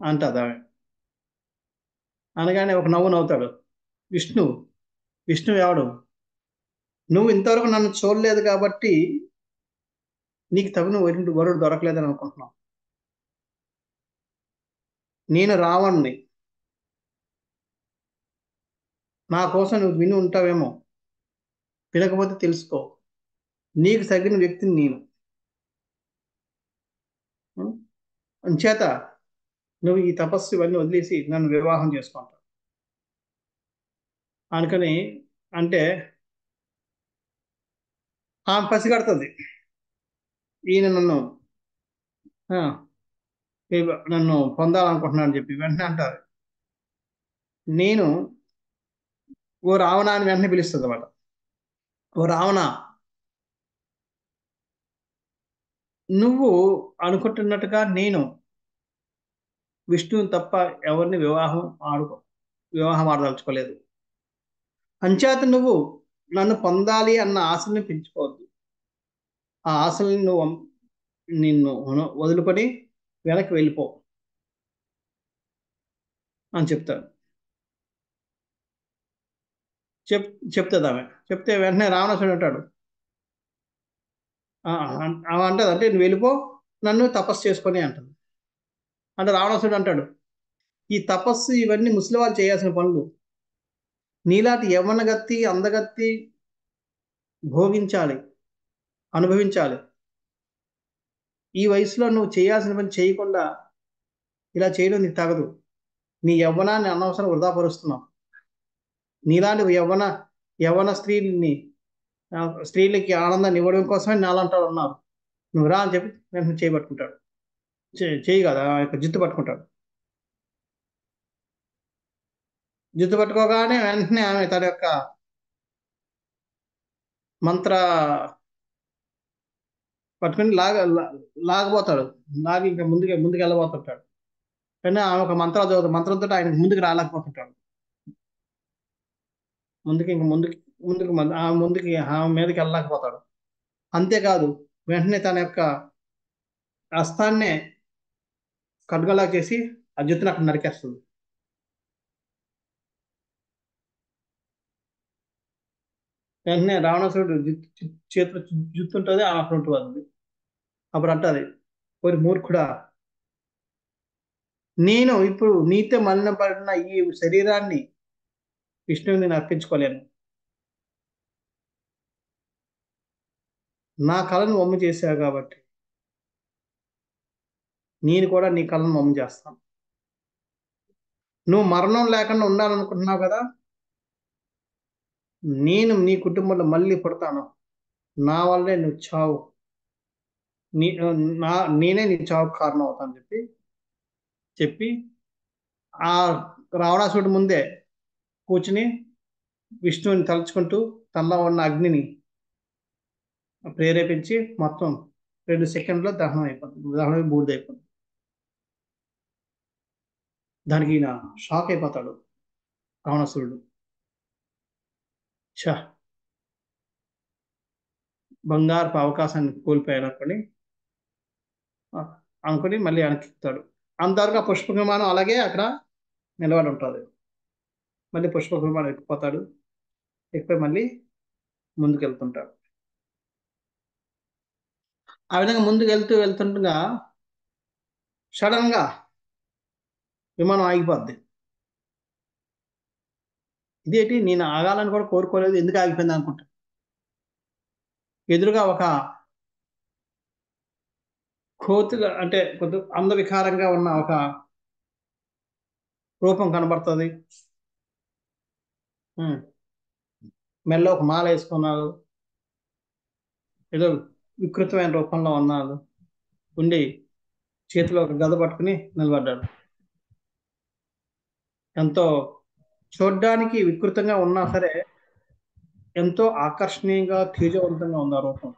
అంటది ఆమె. అనగానే ఒక నవ్వు నవ్వుతాడు. విష్ణు విష్ణువు ఎవడు? నువ్వు ఇంతవరకు నన్ను చూడలేదు కాబట్టి నీకు తగిన వరుడు దొరకలేదని అనుకుంటున్నావు. నేను రావణ్ణి. నా కోసం నువ్వు విని ఉంటావేమో, వినకపోతే తెలుసుకో. నీకు తగిన వ్యక్తిని నేను. ఉం? అంచేత నువ్వు ఈ తపస్సు ఇవన్నీ వదిలేసి నన్ను వివాహం చేసుకుంటావు అనుకని అంటే ఆమె పసిగడుతుంది. ఈయన ఆ, నన్ను పొందాలనుకుంటున్నాను అని చెప్పి వెంటనే అంటారు. నేను ఓ రావణ అని వెంటనే పిలుస్తుంది అన్నమాట. ఓ రావణ, నువ్వు అనుకుంటున్నట్టుగా నేను విష్ణువుని తప్ప ఎవరిని వివాహం ఆడదలుచుకోలేదు. అంచేత నువ్వు నన్ను పొందాలి అన్న ఆశని పెంచుకోవద్దు. ఆ ఆశల్ని నిన్ను వదులుకొని వెనక్కి వెళ్ళిపో అని చెప్తాడు. చెప్ చెప్తుంది ఆమె. చెప్తే వెంటనే రావణాసుడు అంటాడు, ఆమె అంటది, అంటే నువ్వు వెళ్ళిపో, నన్ను తపస్సు చేసుకొని అంటుంది. అంటే రావణాసుడు అంటాడు, ఈ తపస్సు ఇవన్నీ ముసలి వాళ్ళు చేయాల్సిన పనులు. నీలాంటి యవ్వనగత్తి అందగత్తి భోగించాలి, అనుభవించాలి. ఈ వయసులో నువ్వు చేయాల్సిన పని చేయకుండా ఇలా చేయడం నీకు తగదు. నీ యవ్వనాన్ని అనవసరం వృధా పరుస్తున్నావు. నీలాంటి యవ్వన స్త్రీలకి ఆనందాన్ని ఇవ్వడం కోసమే నాలంటా ఉన్నారు. నువ్వు రా అని చెప్పి వెంటనే చేయబట్టుకుంటాడు. చేయి కదా, ఆ యొక్క జుత్తు పట్టుకుంటాడు. జుత్తు పట్టుకోగానే వెంటనే ఆమె తన యొక్క మంత్ర పట్టుకుని లాగబోతాడు. లాగి ఇంకా ముందుకు వెళ్ళబోతుంటాడు. కానీ ఆమె ఒక మంత్రాలు చదువుతుంది, మంత్రంతో ఆయన ముందుకు రాలేకపోతుంటాడు. ముందుకి ఇంక ముందుకి ముందుకు ఆమె ముందుకి ఆమె మీదకి వెళ్ళలేకపోతాడు. అంతేకాదు, వెంటనే తన యొక్క హస్తాన్నే ఖడ్గలా చేసి ఆ జుట్టును అక్కడ నరికేస్తుంది. వెంటనే రావణాసురుడు చేతిలో జుట్టు ఉంటుంది, అక్కడ ఉంటుంది. అప్పుడు అంటది, ఓరి మూర్ఖుడా, నేను ఇప్పుడు నీతో మలినపడిన ఈ శరీరాన్ని విష్ణువుని నేను అర్పించుకోలేను. నా కళను వమ్ము చేశావు కాబట్టి నేను కూడా నీ కళను వమ్ము చేస్తాను. నువ్వు మరణం లేకుండా ఉండాలనుకుంటున్నావు కదా, నేను నీ కుటుంబంలో మళ్ళీ పుడతాను. నా వల్లే నువ్వు చావు, నీ నా నేనే నీ చావుకు కారణం అవుతాను చెప్పి ఆ రావణాసురుడి ముందే కూర్చుని విష్ణువుని తలుచుకుంటూ తనలో ఉన్న అగ్నిని ప్రేరేపించి మొత్తం 2 సెకండ్లో దహనం అయిపోతుంది. దహనం బూడిదైపోతుంది. దానికి ఈయన షాక్ అయిపోతాడు రావణాసురుడు. ఛ, బంగారపు అవకాశాన్ని కోల్పోయాను అనుకుని మళ్ళీ వెనక్కిస్తాడు. అంతవరకు ఆ పుష్పక విమానం అలాగే అక్కడ నిలబడి ఉంటుంది. మళ్ళీ పుష్పక విమానం ఎక్కిపోతాడు. ఎక్కిపోయి మళ్ళీ ముందుకు వెళ్తుంటాడు. ఆ విధంగా ముందుకు వెళ్తుండగా సడన్ గా విమానం ఆగిపోద్ది. ఇదేంటి, నేను ఆగాలని కూడా కోరుకోలేదు, ఎందుకు ఆగిపోయింది అనుకుంటా. ఎదురుగా ఒక కోతుల అంటే కొద్ది అందవికారంగా ఉన్న ఒక రూపం కనబడుతుంది. మెల్లో ఒక మాల వేసుకున్నాడు, ఏదో వికృతమైన రూపంలో ఉన్నాడు, ఉండి చేతిలో ఒక గద పట్టుకుని నిలబడ్డాడు. ఎంతో చూడ్డానికి వికృతంగా ఉన్నా సరే ఎంతో ఆకర్షణీయంగా తేజవంతంగా ఉంది ఆ రూపం.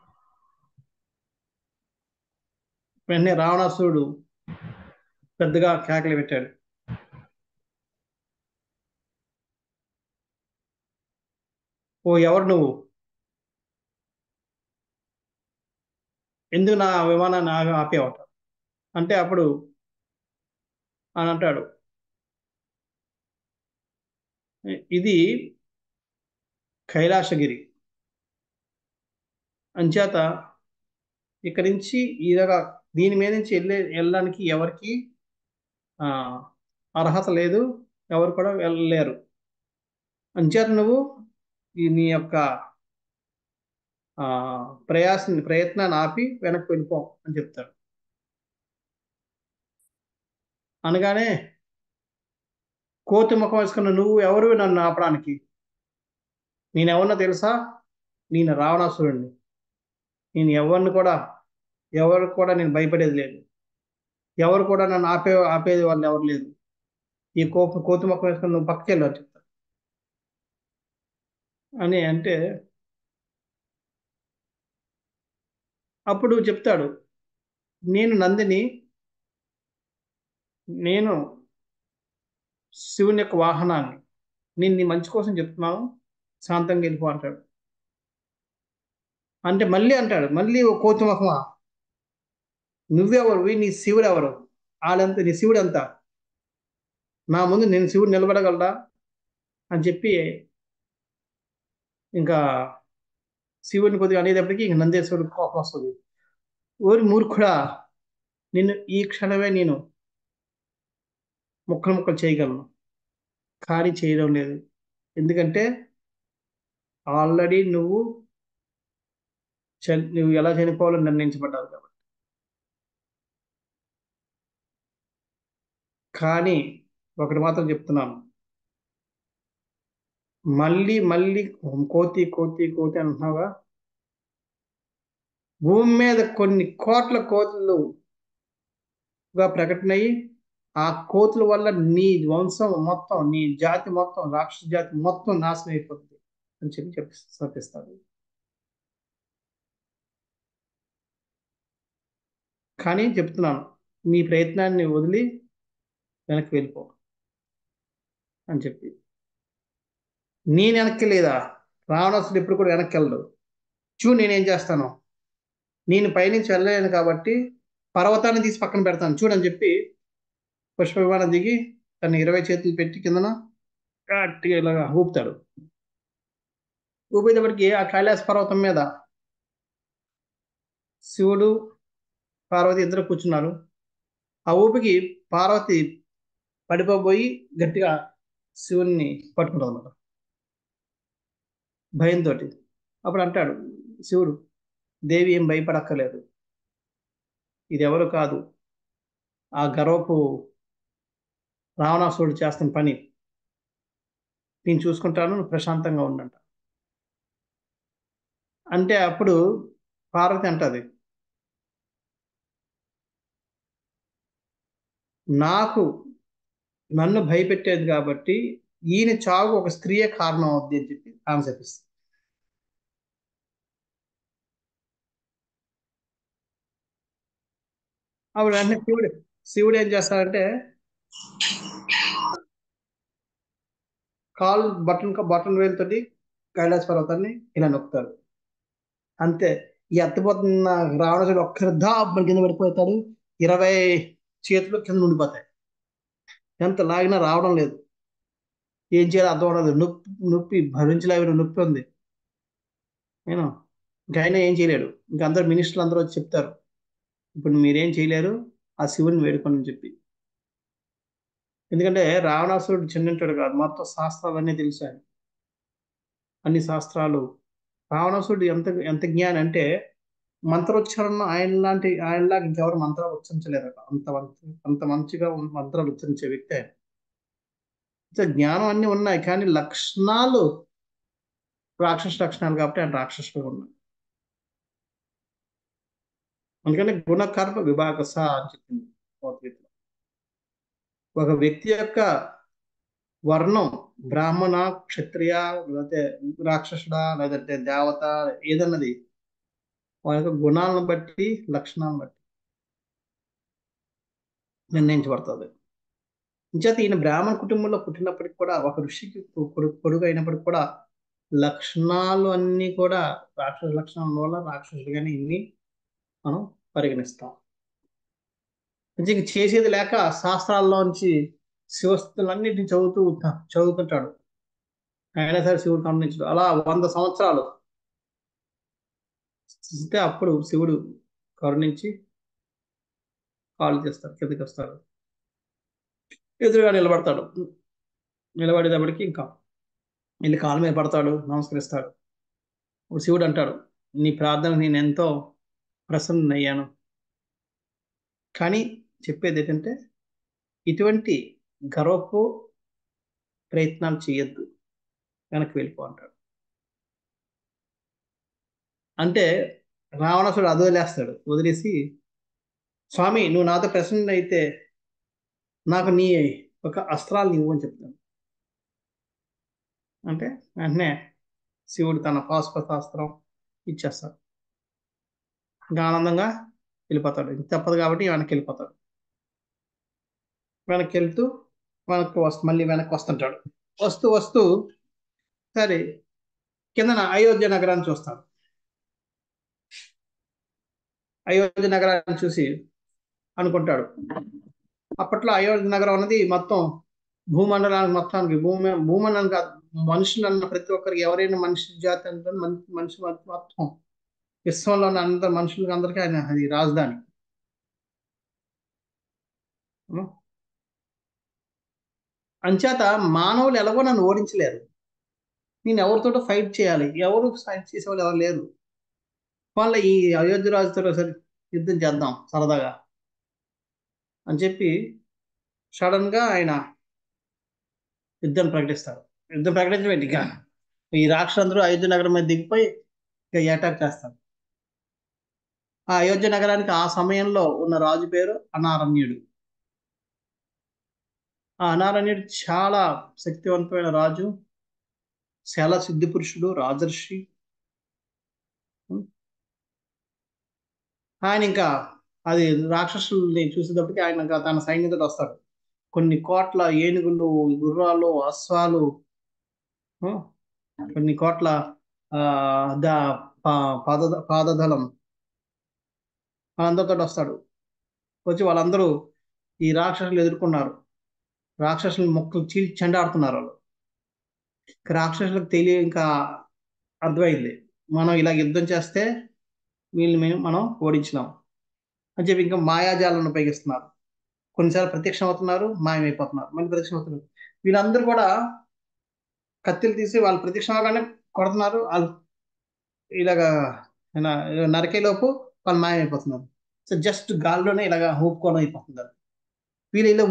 వెంటనే రావణాసురుడు పెద్దగా కేకలు పెట్టాడు. ఓ, ఎవరు నువ్వు? ఎందుకు నా విమానాన్ని ఆపేవట అంటే అప్పుడు అని అంటాడు, ఇది కైలాసగిరి అంచేత ఇక్కడి నుంచి ఇలాగా దీని మీద నుంచి వెళ్ళడానికి ఎవరికి ఆ, అర్హత లేదు, ఎవరు కూడా వెళ్ళలేరు. అంచేత నువ్వు నీ యొక్క ఆ ప్రయత్నాన్ని ఆపి వెనక్కి వెళ్ళిపో అని చెప్తాడు. అనగానే కోతి ముఖం వేసుకున్న నువ్వు ఎవరు నన్ను ఆపడానికి? నేను ఎవరినో తెలుసా? నేను రావణాసురుడిని. నేను ఎవరు కూడా నేను భయపడేది లేదు. ఎవరు కూడా నన్ను ఆపేది వాళ్ళు ఎవరు లేదు. ఈ కోతి ముఖం వేసుకుని నువ్వు పక్కకి వెళ్ళి చెప్తా అని అంటే అప్పుడు చెప్తాడు, నేను నందిని, నేను శివుని యొక్క వాహనాన్ని, నేను నీ మంచి కోసం చెప్తున్నాను, శాంతంగా వెళ్ళిపో అంటాడు. అంటే మళ్ళీ అంటాడు, మళ్ళీ ఓ కోతి ముఖమా, నువ్వెవరు, నీ శివుడు ఎవరు, వాళ్ళంతా నీ శివుడు అంతా, నా ముందు నేను శివుడు నిలబడగలరా అని చెప్పి ఇంకా శివుడిని కొద్దిగా అనేటప్పటికీ ఇంక నందేశ్వరుడు కోపం వస్తుంది. ఓరి మూర్ఖుడా, నిన్ను ఈ క్షణమే నేను ముక్కలు ముక్కలు చేయగలను, కానీ చేయడం లేదు. ఎందుకంటే ఆల్రెడీ నువ్వు ఎలా చనిపోవాలని నిర్ణయించబడ్డావు కాబట్టి. కానీ ఒకటి మాత్రం చెప్తున్నాను, మళ్ళీ మళ్ళీ కోతి కోతి కోతి అంటున్నావుగా, భూమి మీద కొన్ని కోట్ల కోతులుగా ప్రకటనయ్యి ఆ కోతుల వల్ల నీ వంశం మొత్తం, నీ జాతి మొత్తం, రాక్షస జాతి మొత్తం నాశనం అయిపోతుంది అని చెప్పి శపిస్తాడు. కానీ చెప్తున్నాను, నీ ప్రయత్నాన్ని వదిలి వెనక్కి వెళ్ళిపో అని చెప్పి. నేను వెనక్కి లేదా, రావణాసుడు ఎప్పుడు కూడా వెనక్కి వెళ్ళడు. చూడు నేనేం చేస్తాను, నేను పైనుంచి వెళ్ళలేను కాబట్టి పర్వతాన్ని తీసి పక్కన పెడతాను చూడని చెప్పి పుష్ప విమానం దిగి తన 20 చేతులు పెట్టి కిందన గట్టిగా ఇలాగా ఊపుతాడు. ఊపేటప్పటికి ఆ కైలాస పర్వతం మీద శివుడు పార్వతి ఇద్దరు కూర్చున్నారు. ఆ ఊపికి పార్వతి పడిపోబోయి గట్టిగా శివుణ్ణి పట్టుకుంటుంది అన్నమాట భయంతో. అప్పుడు అంటాడు శివుడు, దేవి ఏం భయపడక్కర్లేదు, ఇది ఎవరు కాదు, ఆ గర్వపు రావణాసురుడు చేస్తున్న పని, నేను చూసుకుంటాను, నువ్వు ప్రశాంతంగా ఉండంట. అంటే అప్పుడు పార్వతి అంటది, నాకు నన్ను భయపెట్టేది కాబట్టి ఈయన చావు ఒక స్త్రీయే కారణం అవుద్ది అని చెప్పి ఆమె చెప్పిస్తుంది. అప్పుడు వెంటనే శివుడు ఏం చేస్తాడంటే కాల్ బటన్ వేలుతోటి కైలాస పర్వతాన్ని ఇలా నొక్కుతాడు. అంతే, ఈ ఎత్తపోతున్న రావణాసుడు ఒక్కరి దాబ్బని కింద పడిపోతాడు. 20 చేతులు కింద ఉండిపోతాయి. ఎంత లాగినా రావడం లేదు. ఏం చేయాలో అర్థం అవడం, నొప్పి నొప్పి భరించలేని నొప్పి ఉంది. నేను ఇంకా ఆయన ఏం చేయలేడు. ఇంకా అందరు మినిస్టర్లు అందరూ వచ్చి చెప్తారు, ఇప్పుడు మీరేం చేయలేరు, ఆ శివుని వేడుకొని అని చెప్పి. ఎందుకంటే రావణాసురుడు చిన్నంటాడు కాదు, మొత్తం శాస్త్రాలన్నీ తెలుసు ఆయన, అన్ని శాస్త్రాలు. రావణాసురుడు ఎంత ఎంత జ్ఞాని అంటే మంత్రోచ్చారణ ఆయనలాగా ఇంకెవరు మంత్రాలు ఉచ్చరించలేరట. అంత మంచిగా మంత్రాలు ఉచ్చరించే వ్యక్తి ఆయన. సో జ్ఞానం అన్ని ఉన్నాయి కానీ లక్షణాలు రాక్షస లక్షణాలు కాబట్టి ఆయన రాక్షసుడు ఉన్నాయి. అందుకని గుణకర్మ విభాగస అని చెప్పింది భగవద్గీతలో. ఒక వ్యక్తి యొక్క వర్ణం బ్రాహ్మణ, క్షత్రియ, లేకపోతే రాక్షసుడా, లేదంటే దేవత, ఏదన్నది వాళ్ళ యొక్క గుణాలను బట్టి లక్షణాలను బట్టి నిర్ణయించబడుతుంది. ఇంచేత ఈయన బ్రాహ్మణ కుటుంబంలో పుట్టినప్పటికి కూడా, ఒక ఋషికి కొడుకు అయినప్పటికి కూడా లక్షణాలు అన్నీ కూడా రాక్షస లక్షణాల వల్ల రాక్షసుడిగానే ఇన్ని మనం పరిగణిస్తాం. నిజంగా చేసేది లేక శాస్త్రాల్లోంచి శివస్థులన్నింటినీ చదువుతుంటాడు. అయినా సరే శివుడు గమనించడు. అలా 100 సంవత్సరాలు ఇస్తే అప్పుడు శివుడు కరుణించి కాళ్ళు చేస్తాడు, కిందకి వస్తాడు, ఎదురుగా నిలబడతాడు. నిలబడేటప్పటికి ఇంకా వెళ్ళి కాళ్ళ మీద పడతాడు, నమస్కరిస్తాడు. ఇప్పుడు శివుడు అంటాడు, నీ ప్రార్థన నేను ఎంతో ప్రసన్నయ్యాను, కానీ చెప్పేది ఏంటంటే ఇటువంటి గర్వపు ప్రయత్నాలు చేయొద్దు, వెనక్కి వెళ్ళిపో అంటాడు. అంటే రావణాసుడు అది వదిలేస్తాడు. వదిలేసి, స్వామి నువ్వు నాతో ప్రసన్న అయితే నాకు నీ ఒక అస్త్రాలు ఇవ్వు అని చెప్తాను. అంటే వెంటనే శివుడు తన పాశుపతాస్త్రం ఇచ్చేస్తాడు. ఇంకా ఆనందంగా వెళ్ళిపోతాడు. ఇది తప్పదు కాబట్టి వెనక్కి వెళ్ళిపోతాడు. వెనక్కి వెళ్తూ మళ్ళీ వెనక్కి వస్తుంటాడు. వస్తూ వస్తూ సరే కిందన అయోధ్య నగరాన్ని చూస్తాడు. అయోధ్య నగరాన్ని చూసి అనుకుంటాడు, అప్పట్లో అయోధ్య నగరం అన్నది మొత్తం భూమండలానికి మొత్తానికి భూమండలం కాదు, మనుషులు అన్న ప్రతి ఒక్కరికి, ఎవరైనా మనిషి జాతి అంటే మనిషి మొత్తం విశ్వంలో ఉన్న అందరు మనుషులకి అందరికీ ఆయన అది రాజధాని. అంచేత మానవులు ఎలాగో నన్ను ఓడించలేరు, నేను ఎవరితోటో ఫైట్ చేయాలి, ఎవరు ఫైట్ చేసేవాళ్ళు ఎవరు లేరు, వాళ్ళ ఈ అయోధ్య రాజుతో సరే యుద్ధం చేద్దాం సరదాగా అని చెప్పి సడన్ గా ఆయన యుద్ధం ప్రకటిస్తారు. యుద్ధం ప్రకటించడం ఏంటి, ఇక ఈ రాక్షసులందరూ అయోధ్య నగరం మీద దిగిపోయి ఇక అటాక్ చేస్తారు. ఆ అయోధ్య నగరానికి ఆ సమయంలో ఉన్న రాజు పేరు అనారణ్యుడు. ఆ అనారణ్యుడు చాలా శక్తివంతమైన రాజు, చాలా సిద్ధి పురుషుడు, రాజర్షి. ఆయన ఇంకా అది రాక్షసుల్ని చూసేటప్పటికి ఆయన ఇంకా తన సైన్యంతో వస్తాడు. కొన్ని కోట్ల ఏనుగులు, గుర్రాలు, అశ్వాలు, ఆ, కొన్ని కోట్ల ఆ ద పాదదళం వాళ్ళందరితో వస్తాడు. వచ్చి వాళ్ళందరూ ఈ రాక్షసులు ఎదుర్కొన్నారు. రాక్షసులు మొక్కలు చీల్చి చెండాడుతున్నారు వాళ్ళు. రాక్షసులకు ఇంకా అర్థమైంది, మనం ఇలా యుద్ధం చేస్తే వీళ్ళని మనం ఓడించినాం అని చెప్పి ఇంకా మాయాజాలను ఉపయోగిస్తున్నారు. కొన్నిసార్లు ప్రత్యక్షం అవుతున్నారు, మాయమైపోతున్నారు, మళ్ళీ ప్రత్యక్షం అవుతున్నారు. వీళ్ళందరూ కూడా కత్తిలు తీసి వాళ్ళు ప్రత్యక్షం అవగానే కొడుతున్నారు. వాళ్ళు ఇలాగా నరికే లోపు వాళ్ళు మాయమైపోతున్నారు. సో జస్ట్ గాల్లోనే ఇలాగా ఊపుకొని అయిపోతున్నారు. వీళ్ళు ఇలా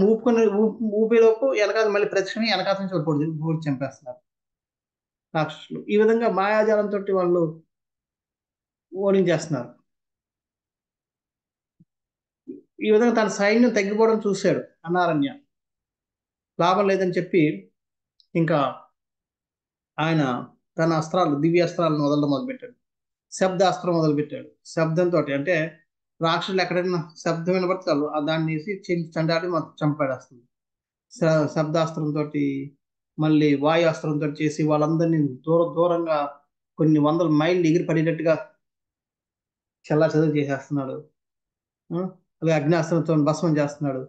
ఊపేలోపు వెనకాల మళ్ళీ ప్రత్యక్షం వెనకాల నుంచి పొడి చంపేస్తున్నారు రాక్షసులు. ఈ విధంగా మాయాజాలంతో వాళ్ళు ఓడించేస్తున్నారు. ఈ విధంగా తన సైన్యం తగ్గిపోవడం చూశాడు అనారణ్య. లాభం లేదని చెప్పి ఇంకా ఆయన తన అస్త్రాలు, దివ్యాస్త్రాలను వదలడం మొదలుపెట్టాడు. శబ్దాస్త్రం మొదలుపెట్టాడు. శబ్దంతో అంటే రాక్షసులు ఎక్కడైనా శబ్దం వినబడితే చాలు దాన్ని వేసి చండాడి మొత్తం చంపేస్తుంది. శబ్దాస్త్రంతో మళ్ళీ వాయుస్త్రంతో చేసి వాళ్ళందరినీ దూరంగా కొన్ని వందల మైళ్ళు ఎగిరి పడేటట్టుగా చదువు చేసేస్తున్నాడు. అలాగే అగ్నిస్త్రంతో భస్మం చేస్తున్నాడు.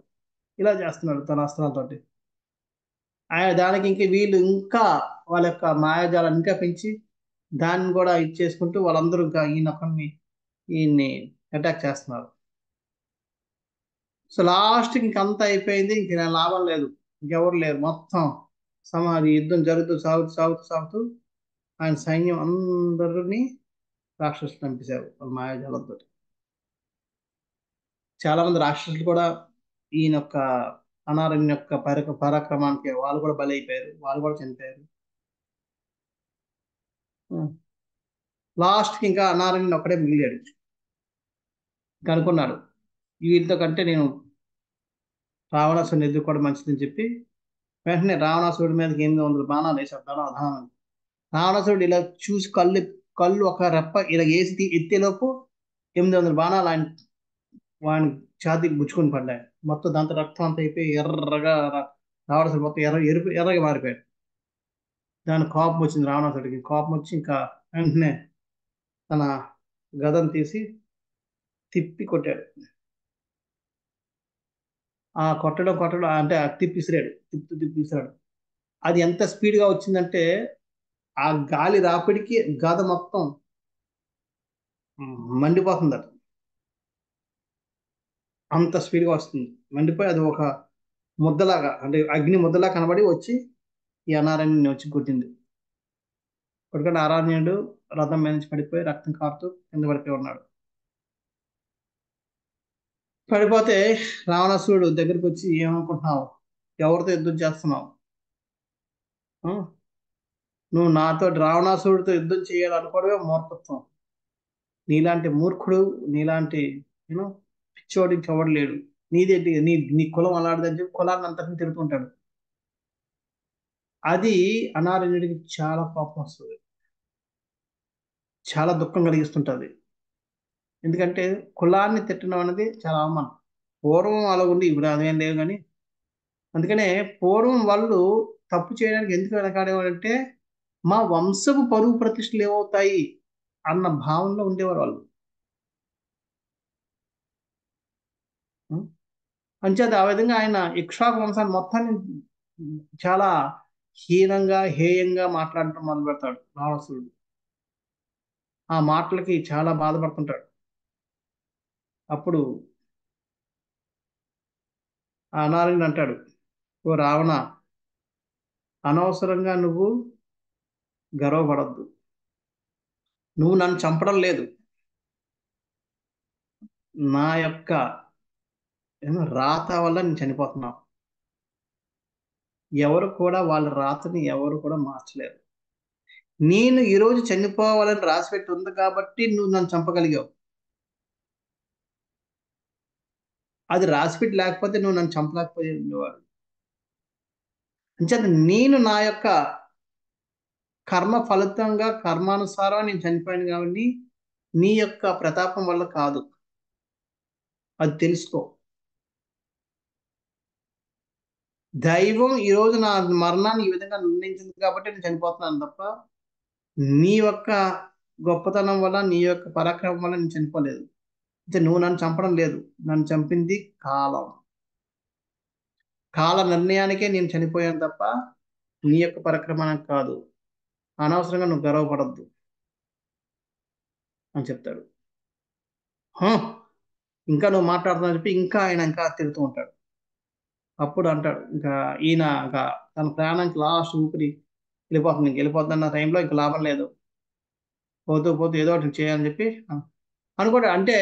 ఇలా చేస్తున్నాడు తన అస్త్రాలతోటి. ఆయన దానికి ఇంక వీళ్ళు ఇంకా వాళ్ళ యొక్క మాయాజాలను ఇంకా పెంచి దాన్ని కూడా ఇచ్చేసుకుంటూ వాళ్ళందరూ ఇంకా ఈయన్ని అటాక్ చేస్తున్నారు. సో లాస్ట్కి ఇంకంతా అయిపోయింది. ఇంక లాభం లేదు, ఇంకెవరు లేరు. మొత్తం సమాధి యుద్ధం జరుగుతూ సాగుతూ ఆయన సైన్యం అందరినీ రాక్షసులు చంపేశారు వాళ్ళ మాయాజాలంతో. చాలా మంది రాక్షసులు కూడా ఈయన యొక్క అనారణ్య యొక్క పరాక్రమానికి వాళ్ళు కూడా బలి అయిపోయారు, వాళ్ళు కూడా చనిపోయారు. లాస్ట్కి ఇంకా అనారణ్యుని ఒక్కడే మిగిలాడు. అనుకున్నాడు వీటితో కంటే నేను రావణాసురుని ఎదుర్కోవడం మంచిదని చెప్పి వెంటనే రావణాసురుడి మీదకి 800 బాణాలు వేశాడు. ధనాధనం. రావణాసురుడు ఇలా చూసి కళ్ళు ఒక రెప్ప ఇలా వేసి ఎత్తేలోపు 800 బాణాలు వాని ఛాతీకి గుచ్చుకొని పడ్డాయి. మొత్తం దాంతో రక్తం అంతా అయిపోయి ఎర్రగా రావణాసురుడు మొత్తం ఎర్రగా మారిపోయాడు. దాని కోపం వచ్చింది రావణాసుడికి. కోపం వచ్చి ఇంకా వెంటనే తన గదను తీసి తిప్పి కొట్టాడు. ఆ కొట్టడం అంటే తిప్పిసిరాడు. అది ఎంత స్పీడ్గా వచ్చిందంటే ఆ గాలి రాపిడికి గద మొత్తం మండిపోతుంది. అంత స్పీడ్గా వస్తుంది, మండిపోయి అది ఒక ముద్దలాగా అంటే అగ్ని ముద్దలా కనబడి వచ్చి ఈ అనారణ్యుని వచ్చి కొట్టింది. కొడుకంటే అరణ్యుడు రథం మీద నుంచి పడిపోయి రక్తం కారుతూ కింద పడిపోయి ఉన్నాడు. పడిపోతే రావణాసురుడు దగ్గరికి వచ్చి ఏమనుకుంటున్నావు, ఎవరితో యుద్ధం చేస్తున్నావు, నువ్వు నాతో రావణాసురుడితో యుద్ధం చేయాలనుకోవడమే మూర్ఖత్వం. నీలాంటి మూర్ఖుడు, నీలాంటి పిచ్చోడి ఎవడు లేడు. నీదేంటి, నీ కులం అలాంటిదని చెప్పి కులాన్ని అంతటిని తిరుగుతుంటాడు. అది అనారణ్యుడికి చాలా కోపం వస్తుంది, చాలా దుఃఖం కలిగిస్తుంటుంది. ఎందుకంటే కులాన్ని తిట్టడం అనేది చాలా అవమానం. పూర్వం అలా ఉండి ఇప్పుడు అదేం లేవు. కానీ అందుకనే పూర్వం వాళ్ళు తప్పు చేయడానికి ఎందుకు వెనకాడేవాడంటే మా వంశపు పరువు ప్రతిష్టలు ఏమవుతాయి అన్న భావనలో ఉండేవారు వాళ్ళు. అంచేత ఆ విధంగా ఆయన ఇక్ష్వాకు వంశాన్ని మొత్తాన్ని చాలా హీనంగా హేయంగా మాట్లాడటం మొదలు పెడతాడు రావణాసురుడు. ఆ మాటలకి చాలా బాధపడుతుంటాడు. అప్పుడు ఆ నారాయణ అంటాడు, ఓ రావణ, అనవసరంగా నువ్వు గర్వపడద్దు. నువ్వు నన్ను చంపడం లేదు, నా యొక్క రాత వల్ల నేను చనిపోతున్నావు. ఎవరు కూడా వాళ్ళ రాతని ఎవరు కూడా మార్చలేరు. నేను ఈరోజు చనిపోవాలని రాసిపెట్టి ఉంది కాబట్టి నువ్వు నన్ను చంపగలిగావు. అది రాసిపెట్టి లేకపోతే నువ్వు నన్ను చంపలేకపోయి ఉండేవాడు. అంచేత నేను నా యొక్క కర్మ ఫలితంగా కర్మానుసారం నేను చనిపోయాను కాబట్టి నీ యొక్క ప్రతాపం వల్ల కాదు, అది తెలుసుకో. దైవం ఈ రోజు నా మరణాన్ని ఈ విధంగా నిర్ణయించింది కాబట్టి నేను చనిపోతున్నాను తప్ప నీ యొక్క గొప్పతనం వల్ల నీ యొక్క పరాక్రమం వల్ల నేను చనిపోలేదు. అంటే నువ్వు నన్ను చంపడం లేదు, నన్ను చంపింది కాలం. కాల నిర్ణయానికే నేను చనిపోయాను తప్ప నీ యొక్క పరాక్రమానికి కాదు. అనవసరంగా నువ్వు గర్వపడద్దు అని చెప్తాడు. "హ, ఇంకా నువ్వు మాట్లాడుతున్నావు" చెప్పి ఇంకా తిరుగుతూ ఉంటాడు. అప్పుడు అంటాడు, ఇంకా ఈయన ఇంకా తన ప్రయాణానికి లాస్ట్ ఊపిరి వెళ్ళిపోతుంది. ఇంక వెళ్ళిపోతున్న టైంలో ఇంకా లాభం లేదు, పోతూ పోతూ ఏదో ఒకటి చేయాలని చెప్పి అనుకోడు. అంటే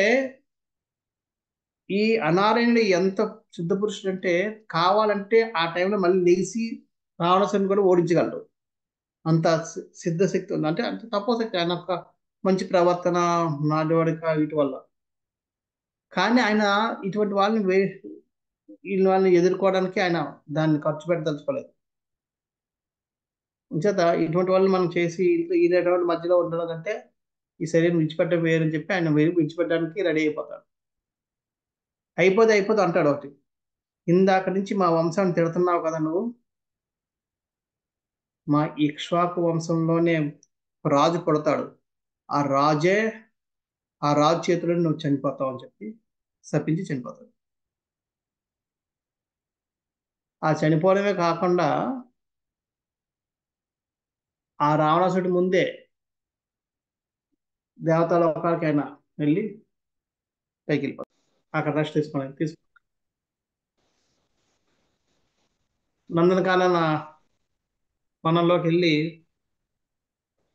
ఈ అనారాయణుడు ఎంత సిద్ధ పురుషుడు అంటే కావాలంటే ఆ టైంలో మళ్ళీ లేచి రావణాసురుని కూడా ఓడించగలడు. అంత సిద్ధశక్తి ఉంది. అంటే అంత తపోశక్తి, ఆయన యొక్క మంచి ప్రవర్తన, నాడవడిక వీటి వల్ల. కానీ ఆయన ఇటువంటి వాళ్ళని ఎదుర్కోవడానికి ఆయన దాన్ని ఖర్చు పెట్టదలుచుకోలేదు. చేత ఇటువంటి వాళ్ళు మనం చేసి ఇటువంటి మధ్యలో ఉండడం కంటే ఈ శరీరం విడిచిపెట్టడం వేరని చెప్పి ఆయన విడిచిపెట్టడానికి రెడీ అయిపోతాడు. అయిపోతే అంటాడు ఒకటి, ఇందాక నుంచి మా వంశాన్ని తిడుతున్నావు కదా నువ్వు, మా ఇక్ష్వాకు వంశంలోనే రాజు పుడతాడు, ఆ రాజే ఆ రాజు చేతిలో నువ్వు చనిపోతావు అని చెప్పి శపించి చనిపోతాడు. ఆ చనిపోవడమే కాకుండా ఆ రావణాసుడి ముందే దేవతాలోకాలకి ఆయన వెళ్ళి పైకి వెళ్ళిపోతాడు. అక్కడ రెస్ట్ నందనకానన వనంలోకి వెళ్ళి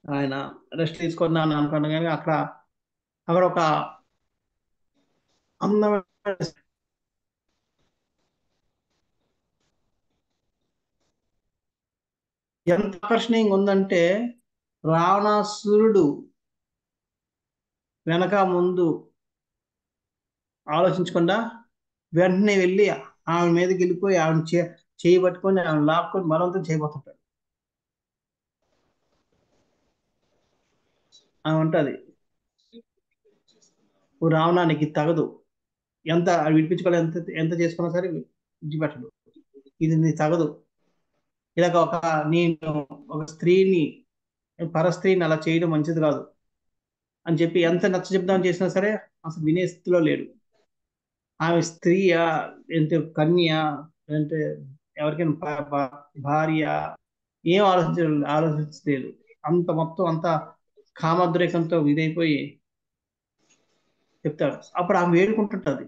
ఆయన రెస్ట్ తీసుకున్నాను అనుకున్నా, కానీ అక్కడ ఒక అందమైన ఎంత ఆకర్షణీయంగా ఉందంటే రావణాసురుడు వెనక ముందు ఆలోచించకుండా వెంటనే వెళ్ళి ఆమె మీదకి వెళ్ళిపోయి ఆమె చేయి పట్టుకొని ఆమె లాక్కొని బలవంతం చేయబోతుంటాడు. ఆమె ఉంటుంది, ఓ రావణానికి తగదు, ఎంత విడిపించుకోవాలి, ఎంత ఎంత చేసుకున్నా సరే విడిచిపెట్టడు, ఇది నీ తగదు, ఇలాగ నేను ఒక స్త్రీని, పరస్త్రీని అలా చేయడం మంచిది కాదు అని చెప్పి ఎంత నచ్చ చెప్దామని చేసినా సరే అసలు వినే స్థితిలో లేడు. ఆమె స్త్రీయా, అంటే కన్య, అంటే ఎవరికైనా భార్య, ఏం ఆలోచించలేదు. మొత్తం అంతా కామోద్రేకంతో ఇదైపోయి చెప్తాడు. అప్పుడు ఆమె వేడుకుంటుంటది,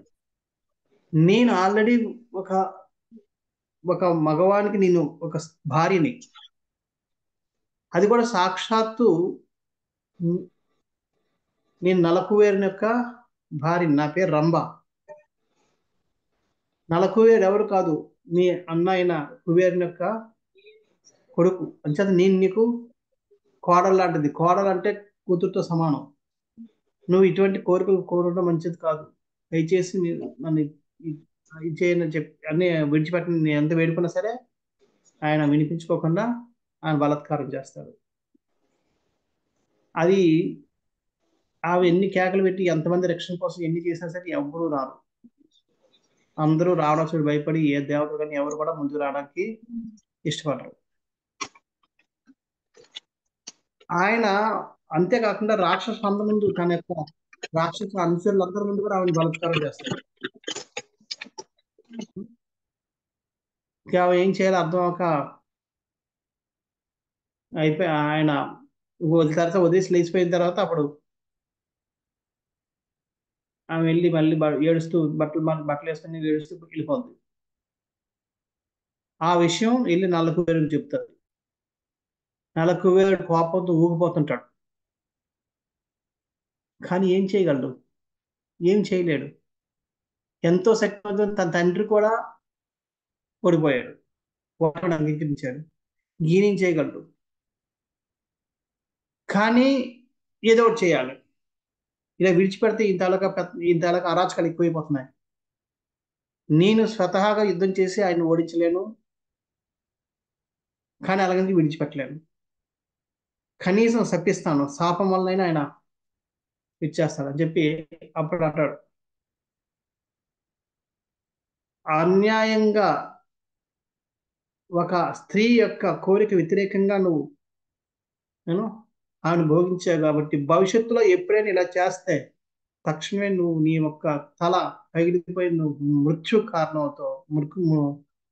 నేను ఆల్రెడీ ఒక ఒక మగవానికి నేను ఒక భార్యని, అది కూడా సాక్షాత్తు నేను నలకువేరుని యొక్క భార్యని, నా పేరు రంభ. నలకువేరు ఎవరు కాదు, నీ అన్న అయిన కుబేరుని యొక్క కొడుకు. అంచేత నేను నీకు కోడలు లాంటిది, కోడలు అంటే కూతురుతో సమానం. నువ్వు ఇటువంటి కోరికలు కోరడం మంచిది కాదు, దయచేసి నన్ను ఇది చేయని చెప్పి అన్ని విడిచిపెట్టని నేను ఎంత వేడుకున్నా సరే ఆయన వినిపించుకోకుండా ఆయన బలాత్కారం చేస్తాడు. అది ఆమె ఎన్ని కేకలు పెట్టి ఎంతమంది రక్షణ కోసం ఎన్ని చేసినా సరే ఎవరు రారు. అందరూ రావణాసుడు భయపడి ఏ దేవత కానీ ఎవరు కూడా ముందుకు రావడానికి ఇష్టపడరు. ఆయన అంతేకాకుండా రాక్షసు అందరి ముందు, తన యొక్క రాక్షస అనుచరులందరి ముందు కూడా ఆమెను బలాత్కారం చేస్తాడు. ఆమె ఏం చేయాలో అర్థం అవక అయిపోయి ఆయన వదిలేసి లేచిపోయిన తర్వాత అప్పుడు ఆమె వెళ్ళి మళ్ళీ ఏడుస్తూ బట్టలు వేసుకుని ఏడుస్తూ వెళ్ళిపోద్ది. ఆ విషయం వెళ్ళి నల్లకుబేరుకి చెప్తాడు. నల్లకుబేరుడు కోపంతో ఊగిపోతుంటాడు, కానీ ఏం చేయగలడు, ఏం చేయలేడు. ఎంతో శక్తివంతుడు తన తండ్రి కూడా ఓడిపోయాడు, వాడు అంగీకరించాడు, ఈయన చేయగలడు. కానీ ఏదో ఒకటి చేయాలి, ఇలా విడిచిపెడితే ఈ తాలూకా అరాచకాలు ఎక్కువైపోతున్నాయి. నేను స్వతహాగా యుద్ధం చేసి ఆయన ఓడించలేను, కానీ అలాగని విడిచిపెట్టలేను. కనీసం శపిస్తాను, శాపం వల్లనైనా ఆయన ఇచ్చేస్తాడు అని చెప్పి అప్పుడు అంటాడు, అన్యాయంగా ఒక స్త్రీ యొక్క కోరిక వ్యతిరేకంగా నువ్వు నేను ఆమెను భోగించావు కాబట్టి భవిష్యత్తులో ఎప్పుడైనా ఇలా చేస్తే తక్షణమే నువ్వు నీ యొక్క తల పగిలిపోయి నువ్వు మృత్యు కారణంతో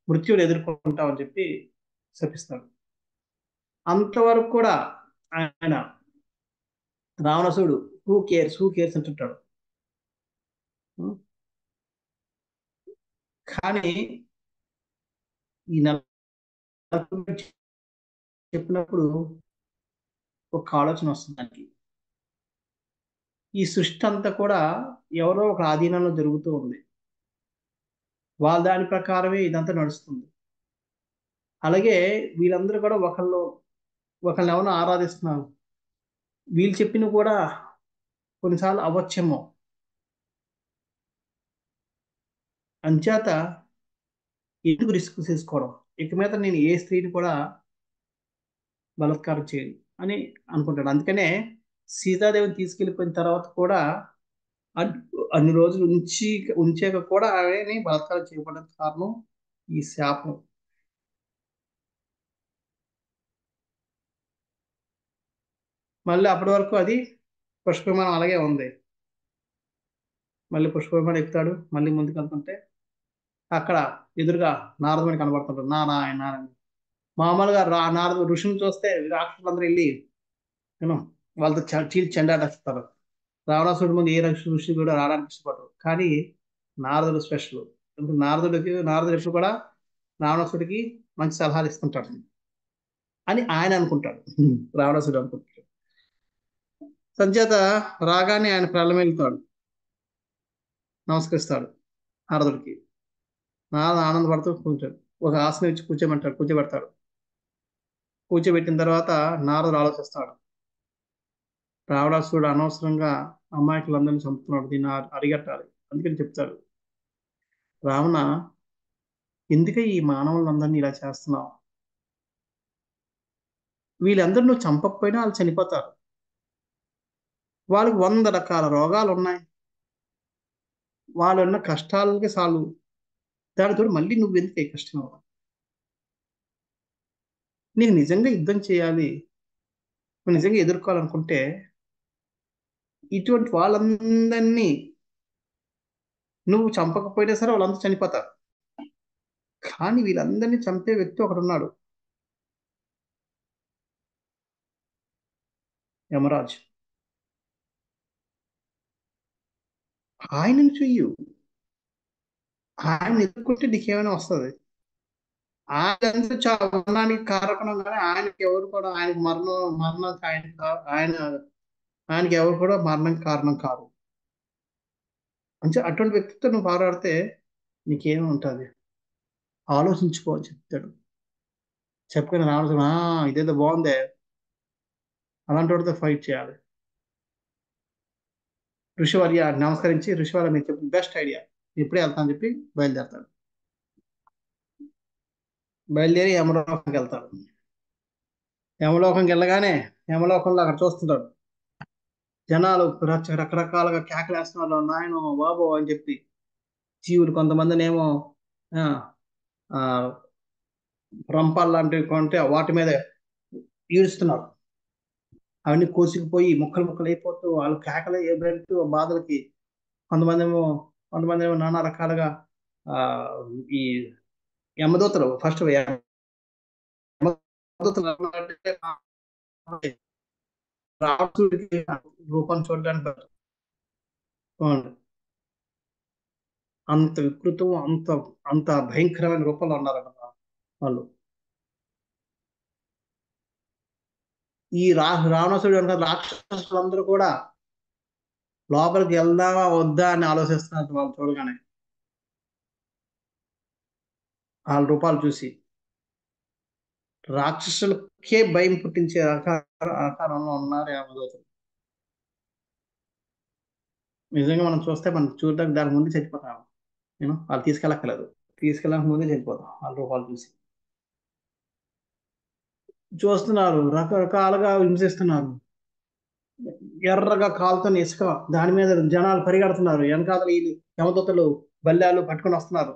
మృత్యువుని ఎదుర్కొంటావు అని చెప్పి శపిస్తాడు. అంతవరకు కూడా ఆయన రావణసుడు హూ కేర్స్ అంటుంటాడు. కానీ ఈ నలుగురు చెప్పినప్పుడు ఒక ఆలోచన వస్తుంది దానికి. ఈ సృష్టి అంతా కూడా ఎవరో ఒక ఆధీనంలో జరుగుతూ ఉంది. వాళ్ళ దాని ప్రకారమే ఇదంతా నడుస్తుంది. అలాగే వీళ్ళందరూ కూడా ఒకళ్ళని ఎవరినో ఆరాధిస్తున్నారు. వీళ్ళు చెప్పిన కూడా కొన్నిసార్లు అవ్వచ్చేమో. అంచేత ఎందుకు రిస్క్ తీసుకోవడం, ఇక మీద నేను ఏ స్త్రీని కూడా బలాత్కారం చేయను అని అనుకుంటాడు. అందుకనే సీతాదేవిని తీసుకెళ్లిపోయిన తర్వాత కూడా అన్ని రోజులు ఉంచాక కూడా ఆమెని బలాత్కారం చేయబడడానికి కారణం ఈ శాపం. మళ్ళీ అప్పటి వరకు అది పుష్పవిమానం అలాగే ఉంది. మళ్ళీ పుష్పవిమానం ఎక్కుతాడు. మళ్ళీ ముందుకు వెళ్తుంటే అక్కడ ఎదురుగా నారదుని కనబడుతుంటాడు. నారాయణ మామూలుగా నారదు ఋషిని చూస్తే రాక్షసులందరూ వెళ్ళి వాళ్ళతో చీల్చి చెండాడేస్తారు. రావణాసుడి ముందు ఏ ఋషి కూడా రావడానికి ఇష్టపడరు. కానీ నారదుడు స్పెషల్. నారదుడు ఎప్పుడు కూడా రావణాసుడికి మంచి సలహాలు ఇస్తుంటాడు అని ఆయన అనుకుంటాడు. రావణాసుడు అనుకుంటాడు. సంచేత రాగానే ఆయన ప్రళమెళ్తాడు, నమస్కరిస్తాడు నారదుడికి. నారదు ఆనందపడుతూ కూర్చోడు. ఒక ఆసనం ఇచ్చి కూర్చోబెడతాడు. కూర్చోబెట్టిన తర్వాత నారదుడు ఆలోచిస్తాడు. రావణాసుడు అనవసరంగా అమాయకులందరినీ చంపుతున్నాడు, దీన్ని అరిగట్టాలి. అందుకని చెప్తాడు, రావణ ఎందుకే ఈ మానవులందరినీ ఇలా చేస్తున్నావు? వీళ్ళందరూ నువ్వు చంపకపోయినా వాళ్ళు చనిపోతారు. వాళ్ళకి 100 రకాల రోగాలు ఉన్నాయి. వాళ్ళున్న కష్టాలకి చాలు. దానితో మళ్ళీ నువ్వు ఎందుకు ఏ కష్టం అవ్వాలి? నీకు నిజంగా యుద్ధం చేయాలి, నువ్వు నిజంగా ఎదుర్కోవాలనుకుంటే ఇటువంటి వాళ్ళందరినీ నువ్వు చంపకపోయినా సరే వాళ్ళందరూ చనిపోతారు. కానీ వీళ్ళందరినీ చంపే వ్యక్తి ఒకడున్నాడు, యమరాజు. ఆయనను చెయ్యు. ఆయన ఎదుర్కొంటే నీకేమైనా వస్తుంది. ఆయన మరణానికి కారకం, కానీ ఆయనకి ఎవరు కూడా ఆయనకి మరణానికి ఆయనకి ఎవరు కూడా మరణం కారణం కాదు. అంటే అటువంటి వ్యక్తితో నువ్వు పోరాడితే నీకేమి ఉంటుంది, ఆలోచించుకో అని చెప్తాడు. చెప్పుకుని రావడం ఇదేదో బాగుందే, అలాంటి వాడితో ఫైట్ చేయాలి. ఋషివర్య నమస్కరించి, ఋషివర్య మీరు చెప్పిన బెస్ట్ ఐడియా, ఇప్పుడే వెళ్తానని చెప్పి బయలుదేరతాడు. బయలుదేరి యమలోకంకి వెళ్తాడు. యమలోకంకి వెళ్ళగానే యమలోకంలో అక్కడ చూస్తుంటాడు జనాలు రకరకాలుగా కేకలేస్తున్నారు, నాయన బాబో అని చెప్పి. జీవులు కొంతమందినేమో రంపాలు లాంటివి కొంటే వాటి మీద ఈడుస్తున్నారు. అవన్నీ కోసుకుపోయి ముక్కలు ముక్కలు అయిపోతూ వాళ్ళు కేకలు ఏబెడుతూ బాధలకి కొంతమంది ఏమో నానా రకాలుగా ఈ యమదూతలు ఫస్ట్ రాక్షసుడికి రూపం చూడడానికి అంత వికృతం, అంత అంత భయంకరమైన రూపంలో ఉన్నారన్నమాట వాళ్ళు. ఈ రావణాసుడు అంటే రాక్షసులందరూ కూడా లోపలికి వెళ్దామా వద్దా అని ఆలోచిస్తున్నారు వాళ్ళు చూడగానే, వాళ్ళ రూపాలు చూసి. రాక్షసులకే భయం పుట్టించే ఆకారంలో ఉన్నారు యమదూతలు. నిజంగా మనం చూస్తే మనం చూడడానికి దాని ముందు చచ్చిపోతాం. వాళ్ళు తీసుకెళ్ళక్కర్లేదు, తీసుకెళ్ళడానికి ముందే చనిపోతాం వాళ్ళ రూపాలు చూసి. చూస్తున్నారు, రకరకాలుగా హింసిస్తున్నారు. ఎర్రగా కాలుతున్న ఇసుక, దాని మీద జనాలు పరిగెడుతున్నారు. వెనకాల ఈ యమదూతలు బల్లాలు పట్టుకొని వస్తున్నారు.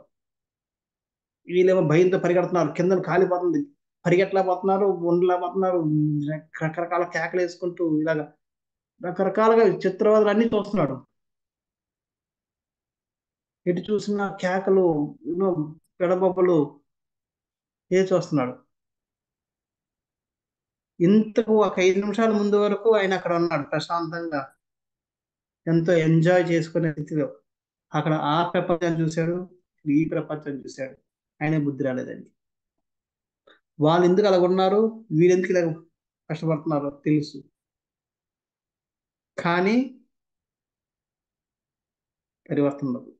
వీళ్ళేమో భయంతో పరిగెడుతున్నారు, కింద కాలిపోతుంది, పరిగెట్టలేకపోతున్నారు, ఉండలేకపోతున్నారు, రకరకాల కేకలు వేసుకుంటూ ఇలాగ రకరకాలుగా చిత్రవదలు అన్ని చూస్తున్నాడు. ఎటు చూసిన కేకలు, ఎన్నో పెడబొబ్బలు చూస్తున్నాడు. ఇంతకు ఒక 5 నిమిషాల ముందు వరకు ఆయన అక్కడ ఉన్నాడు ప్రశాంతంగా, ఎంతో ఎంజాయ్ చేసుకునే స్థితిలో. అక్కడ ఆ ప్రపంచాన్ని చూశాడు, ఈ ప్రపంచాన్ని చూశాడు. ఆయన బుద్ధి రాలేదండి. వాళ్ళు ఎందుకు అలాగ ఉన్నారు, వీరెందుకు ఇలా కష్టపడుతున్నారో తెలుసు. కానీ పరివర్తన ఉండదు.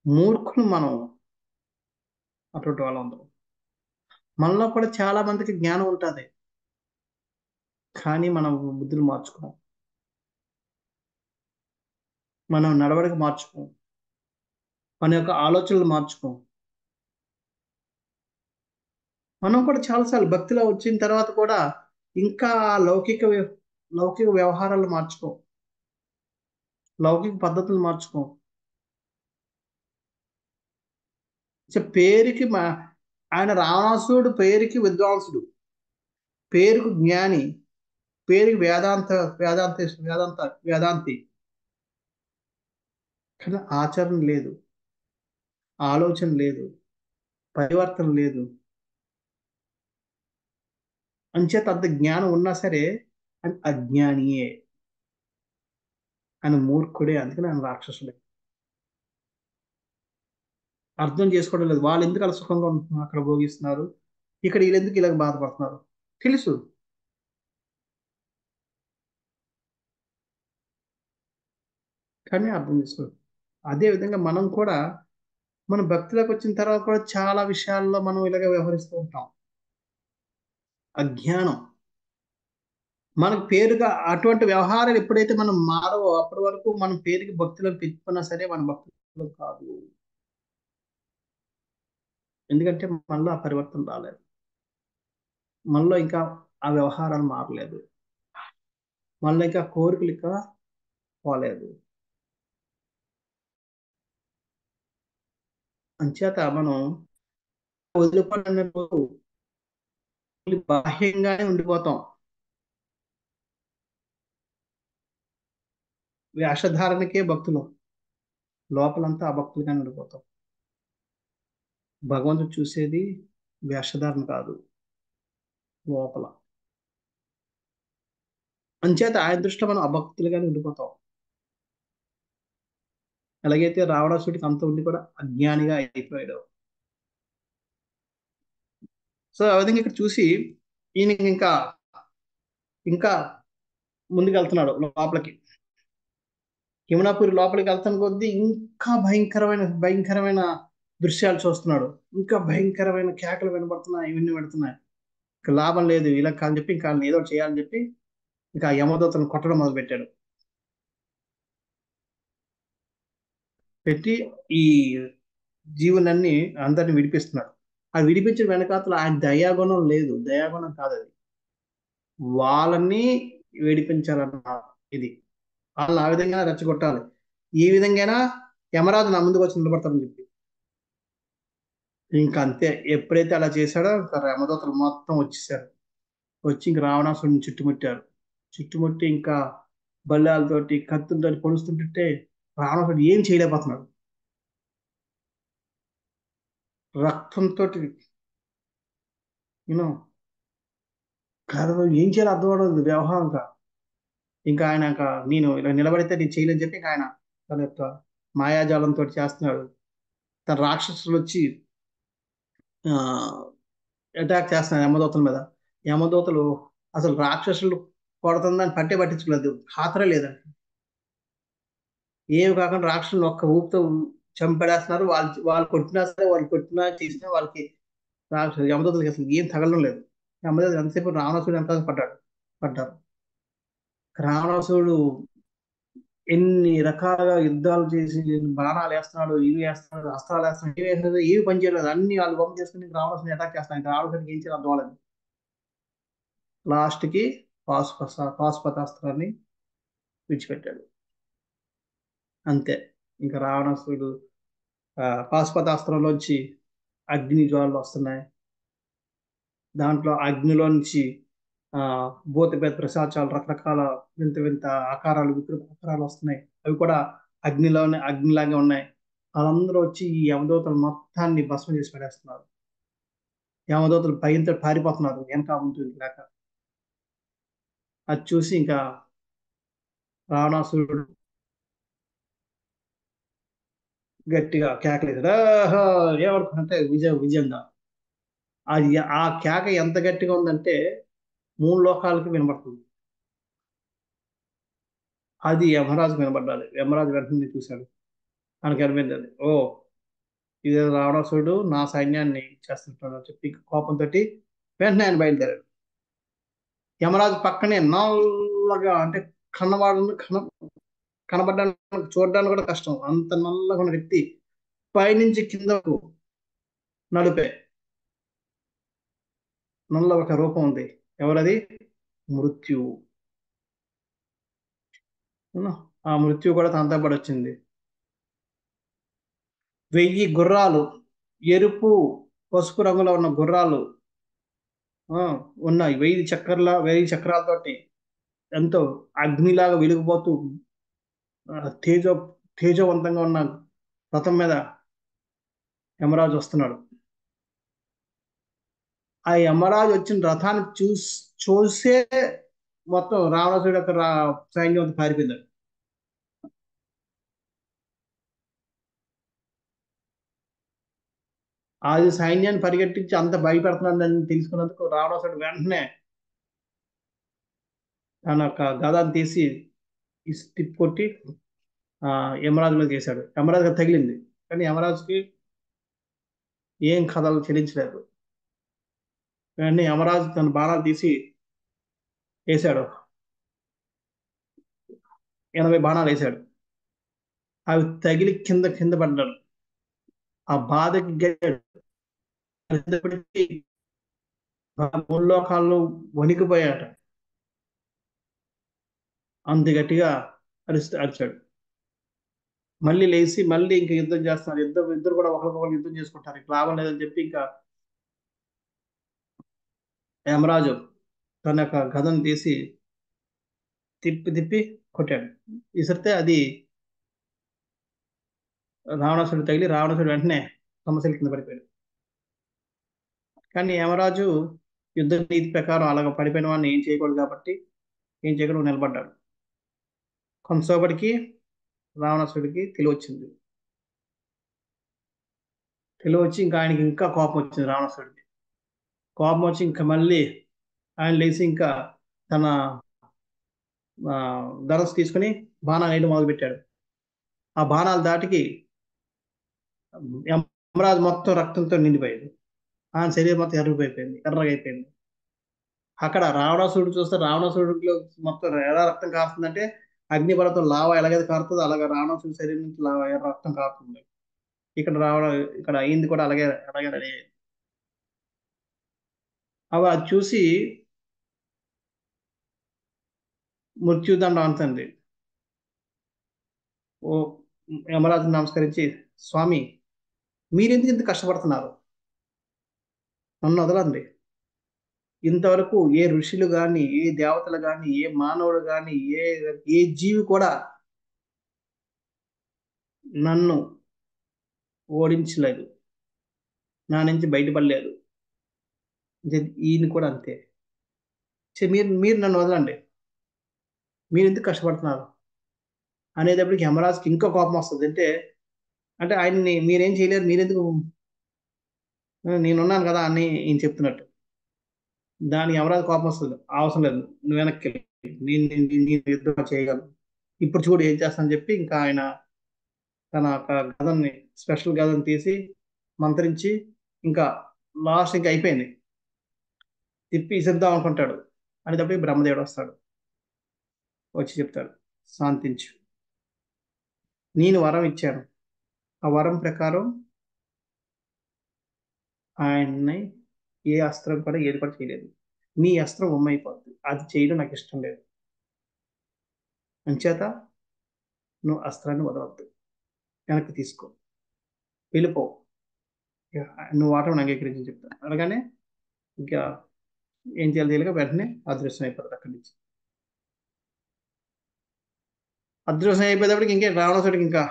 మూర్ఖులు మనం అటువంటి వాళ్ళం అందరం. మనలో కూడా చాలా మందికి జ్ఞానం ఉంటుంది, కానీ మనం బుద్ధులు మార్చుకోం, మనం నడవడిక మార్చుకోం, మన యొక్క ఆలోచనలు మార్చుకోం. మనం కూడా చాలాసార్లు భక్తిలో వచ్చిన తర్వాత కూడా ఇంకా లౌకిక వ్యవహారాలు మార్చుకోం, లౌకిక పద్ధతులు మార్చుకోం. పేరుకి ఆయన రావణాసురుడు పేరుకి విద్వాంసుడు, పేరుకు జ్ఞాని, పేరుకి వేదాంతి. కానీ ఆచరణ లేదు, ఆలోచన లేదు, పరివర్తన లేదు. అంచేత అంత జ్ఞానం ఉన్నా సరే అది అజ్ఞానియే, ఆయన మూర్ఖుడే, అందుకని ఆయన రాక్షసుడే. అర్థం చేసుకోవడం లేదు. వాళ్ళు ఎందుకు అలా సుఖంగా ఉంటున్నారు, అక్కడ భోగిస్తున్నారు, ఇక్కడ వీళ్ళు ఎందుకు ఇలాగ బాధపడుతున్నారు తెలుసు. కానీ అర్థం చేసుకోరు. అదే విధంగా మనం కూడా మన భక్తిలోకి వచ్చిన తర్వాత కూడా చాలా విషయాల్లో మనం ఇలాగ వ్యవహరిస్తూ ఉంటాం. అజ్ఞానం మనకు పేరుగా అటువంటి వ్యవహారాలు ఎప్పుడైతే మనం మారవో అప్పటి వరకు మనం పేరుకి భక్తిలో పెట్టుకున్నా సరే మన భక్తులు కాదు. ఎందుకంటే మనలో ఆ పరివర్తన రాలేదు, మనలో ఇంకా ఆ వ్యవహారాలు మారలేదు, మనలో ఇంకా కోరికలు ఇంకా పోలేదు. అంచేత మనం వదిలిపోయినప్పుడు బాహ్యంగానే ఉండిపోతాం, వేషధారణకే భక్తులు, లోపలంతా అభక్తులుగానే ఉండిపోతాం. భగవంతుడు చూసేది వేషధారణ కాదు, లోపల. అంచేత ఆయన దృష్టిలో మనం అభక్తులుగానే ఉండిపోతాం. ఎలాగైతే రావణాసుడికి అంత ఉండి కూడా అజ్ఞానిగా అయిపోయాడు. సో ఆ విధంగా ఇక్కడ చూసి ఈయన ఇంకా ఇంకా ముందుకు వెళ్తున్నాడు లోపలికి. యమునాపురి లోపలికి వెళ్తాను కొద్దీ ఇంకా భయంకరమైన భయంకరమైన దృశ్యాలు చూస్తున్నాడు. ఇంకా భయంకరమైన కేకలు వినబడుతున్నాయి, ఇవన్నీ పెడుతున్నాయి. ఇంకా లాభం లేదు, ఇలా కాని చెప్పి ఇంకా ఏదో ఒకటి చేయాలని చెప్పి ఇంకా యమదూతలను కొట్టడం మొదలు పెట్టాడు. పెట్టి ఈ జీవులన్నీ అందరిని విడిపిస్తున్నాడు. ఆ విడిపించిన వెనకాతల ఆయన దయాగుణం లేదు, దయాగుణం కాదు అది, వాళ్ళని విడిపించాలన్న ఇది. వాళ్ళని ఆ విధంగా రెచ్చగొట్టాలి, ఈ విధంగా యమరాజు నా ముందుకు వచ్చి నిలబడతారని చెప్పి. ఇంకా అంతే, ఎప్పుడైతే అలా చేశాడో ఇంకా యమదూతలు మొత్తం వచ్చేసారు. వచ్చి ఇంక రావణాసుడిని చుట్టుముట్టారు. చుట్టుముట్టి ఇంకా బల్లాలతోటి కత్తులతో పొడుస్తుంటే రావణాసుడు ఏం చేయలేకపోతున్నాడు. రక్తంతో యూనో ఏం చేయాలో అర్థం అవడం వ్యవహారంగా. ఇంకా ఆయన నేను ఇలా నిలబడితే నేను చేయలేని చెప్పి ఆయన తన యొక్క మాయాజాలంతో చేస్తున్నాడు. తన రాక్షసులు వచ్చి అటాక్ చేస్తున్నారు యమదూతల మీద. యమదూతలు అసలు రాక్షసులు కొడుతుందని పట్టించుకోలేదు, ఖాతరే లేదండి. ఏమి కాకుండా రాక్షసులు ఒక్క ఊపితో చంపేస్తున్నారు. వాళ్ళు కొట్టినా సరే, వాళ్ళు కొట్టినా చేసినా వాళ్ళకి యమదూతలకి అసలు ఏం తగలడం లేదు. యమదూతలు ఎంతసేపు రావణాసుడు ఎంత పడ్డారు. రావణాసుడు ఎన్ని రకాలుగా యుద్ధాలు చేసి బాణాలు వేస్తున్నాడు, ఇవి వేస్తున్నాడు, అస్త్రాలు వేస్తున్నాడు, ఇవి వేస్తున్నాడు, ఏవి పనిచేయలేదు. అన్ని వాళ్ళు బొమ్మ చేసుకుని రావణాసుని అటాక్ చేస్తాను. రావణాసుడికి ఏం చేయాలి అర్థం అవ్వలేదు. లాస్ట్ కి పాశుపతాస్త్రాన్ని విడిచిపెట్టాడు. అంతే, ఇంకా రావణాసుడు పాశుపతాస్త్రంలోంచి అగ్ని జ్వాలలు వస్తున్నాయి. దాంట్లో అగ్నిలో నుంచి ఆ భూతపేత ప్రసాచాలు రకరకాల వింత వింత ఆకారాలు వికృత ఆకారాలు వస్తున్నాయి. అవి కూడా అగ్నిలాగే ఉన్నాయి. వాళ్ళందరూ వచ్చి ఈ యమదూతలు మొత్తాన్ని భస్మం చేసి పడేస్తున్నారు. యమదూతలు భయంతో పారిపోతున్నారు వెనక ఉంటుంది లేక. అది చూసి ఇంకా రావణాసురుడు గట్టిగా కేకలేదు. ఆహా! ఏమనుకుంటే విజయంగా. అది ఆ కేక ఎంత గట్టిగా ఉందంటే 3 లోకాలకి వినబడుతుంది. అది యమరాజుకు వినబడ్డాలి. యమరాజు వెంటనే చూశాడు. ఆయనకి అనిపించింది, ఓ ఇదే రావణాసురుడు నా సైన్యాన్ని చేస్తుంటాడు అని చెప్పి కోపంతో వెంటనే ఆయన బయలుదేరాడు. యమరాజు పక్కనే నల్లగా అంటే కన్నవాడు కనబడడానికి చూడడానికి కూడా కష్టం. అంత నల్లగా ఉన్న వ్యక్తి పైనుంచి కిందకు నలుపే నల్ల ఒక రూపం ఉంది. ఎవరది? మృత్యువు. ఆ మృత్యువు కూడా తనతో పాటు వచ్చింది. 1000 గుర్రాలు, ఎరుపు పసుపు రంగులో ఉన్న గుర్రాలు ఉన్నాయి. 1000 చక్రాలతోటి ఎంతో అగ్నిలాగా వెలిగిపోతూ ఆ, తేజో తేజోవంతంగా ఉన్న రథం మీద యమరాజు వస్తున్నాడు. ఆ యమరాజు వచ్చిన రథాన్ని చూసే మొత్తం రావణాసురుడు యొక్క సైన్యం అంతా పారిపోయింది. అది సైన్యాన్ని పరిగెట్టించి అంత భయపెడుతున్నాడని తెలుసుకున్నందుకు రావణాసురుడు వెంటనే తన యొక్క గదాన్ని తీసి తిప్పి కొట్టి ఆ యమరాజు మీద చేశాడు. యమరాజుకి తగిలింది, కానీ యమరాజుకి ఏం కథలు చెల్లించలేదు. వెంటనే యమరాజు తన బాణాలు తీసి వేశాడు. 80 బాణాలు వేశాడు. అవి తగిలి కింద కింద పడ్డాడు. ఆ బాధకి ముల్లోకాల్లో వణికిపోయాట. అంత గట్టిగా అరిచాడు. మళ్ళీ లేచి మళ్ళీ ఇంకా యుద్ధం చేస్తున్నారు. ఇద్దరు కూడా ఒకరికొకరు యుద్ధం చేసుకుంటారు. ఇక లాభం లేదని చెప్పి ఇంకా యమరాజు తన యొక్క గదను తీసి తిప్పి తిప్పి కొట్టాడు. విసిరితే అది రావణాసురుడు తగిలి రావణాసురుడు వెంటనే సమస్యల కింద పడిపోయాడు. కానీ యమరాజు యుద్ధ నీతి ప్రకారం అలాగ పడిపోయిన వాడిని ఏం చేయకూడదు కాబట్టి ఏం చేయకుండా నిలబడ్డాడు. కొంతసేపటికి రావణాసురుడికి తెలివచ్చింది. తెలివచ్చి ఇంకా ఆయనకి ఇంకా కోపం వచ్చింది. రావణాసురుడికి కోపం వచ్చి ఇంకా మళ్ళీ ఆయన లేచి ఇంకా తన ధనస్సు తీసుకుని బాణాలు వేయడం మొదలుపెట్టాడు. ఆ బాణాల దాటికి యమరాజు మొత్తం రక్తంతో నిండిపోయింది. ఆయన శరీరం మొత్తం ఎర్రగా అయిపోయింది. అక్కడ రావణాసురుడు చూస్తే రావణాసురుడిలో మొత్తం ఎలా రక్తం కారుతుందంటే అగ్నిపర్వతం లావా ఎలాగైతే కారుతుందో అలాగే రావణాసురుడి శరీరం నుంచి లావా రక్తం కారుతుంది. ఇక్కడ అయింది కూడా అలాగే అలాగే రెడీ అయ్యింది. అవి అది చూసి మృత్యుదండం అంటుంది. ఓ యమరాజు నమస్కరించి, స్వామి మీరెందుకు ఇంత కష్టపడుతున్నారు? నన్ను వదలండి. ఇంతవరకు ఏ ఋషులు గాని, ఏ దేవతలు గాని, ఏ మానవుడు గాని, ఏ జీవి కూడా నన్ను ఓడించలేదు, నా నుంచి బయటపడలేదు. ఈయన కూడా అంతే. మీరు మీరు నన్ను వదలండి, మీరు ఎందుకు కష్టపడుతున్నారు అనేటప్పటికి యమరాజుకి ఇంకా కోపం వస్తుంది. అంటే ఆయన్ని మీరేం చేయలేరు, మీరెందుకు నేనున్నాను కదా అని ఈయన చెప్తున్నట్టు. దానికి యమరాజు కోపం వస్తుంది. అవసరం లేదు, నువ్వు వెనక్కి వెళ్ళు. నేను యుద్ధం చేయగలను. ఇప్పుడు చూడు ఏం చేస్తానని చెప్పి ఇంకా ఆయన తన గదన్ని స్పెషల్ గదన్ని తీసి మంత్రించి ఇంకా లాస్ట్ ఇంకా అయిపోయింది తిప్పి ఇసిద్దాం అనుకుంటాడు. అనేటప్పుడు బ్రహ్మదేవుడు వస్తాడు. వచ్చి చెప్తాడు, శాంతించు, నేను వరం ఇచ్చాను. ఆ వరం ప్రకారం ఆయన్ని ఏ అస్త్రం కూడా ఏది కూడా చేయలేదు. నీ అస్త్రం ఉమ్మైపోద్ది, అది చేయడం నాకు ఇష్టం లేదు. అంచేత నువ్వు అస్త్రాన్ని వదలవద్దు, వెనక్కి తీసుకో, వెళ్ళిపో. నువ్వు ఆటను అంగీకరించి చెప్తాను అనగానే ఇంకా ఏం చేయాలి తెలియక వెంటనే అదృశ్యం అయిపోతుంది అక్కడి నుంచి. అదృశ్యం అయిపోయేటప్పటికి ఇంకే రావణాసుడికి ఇంకా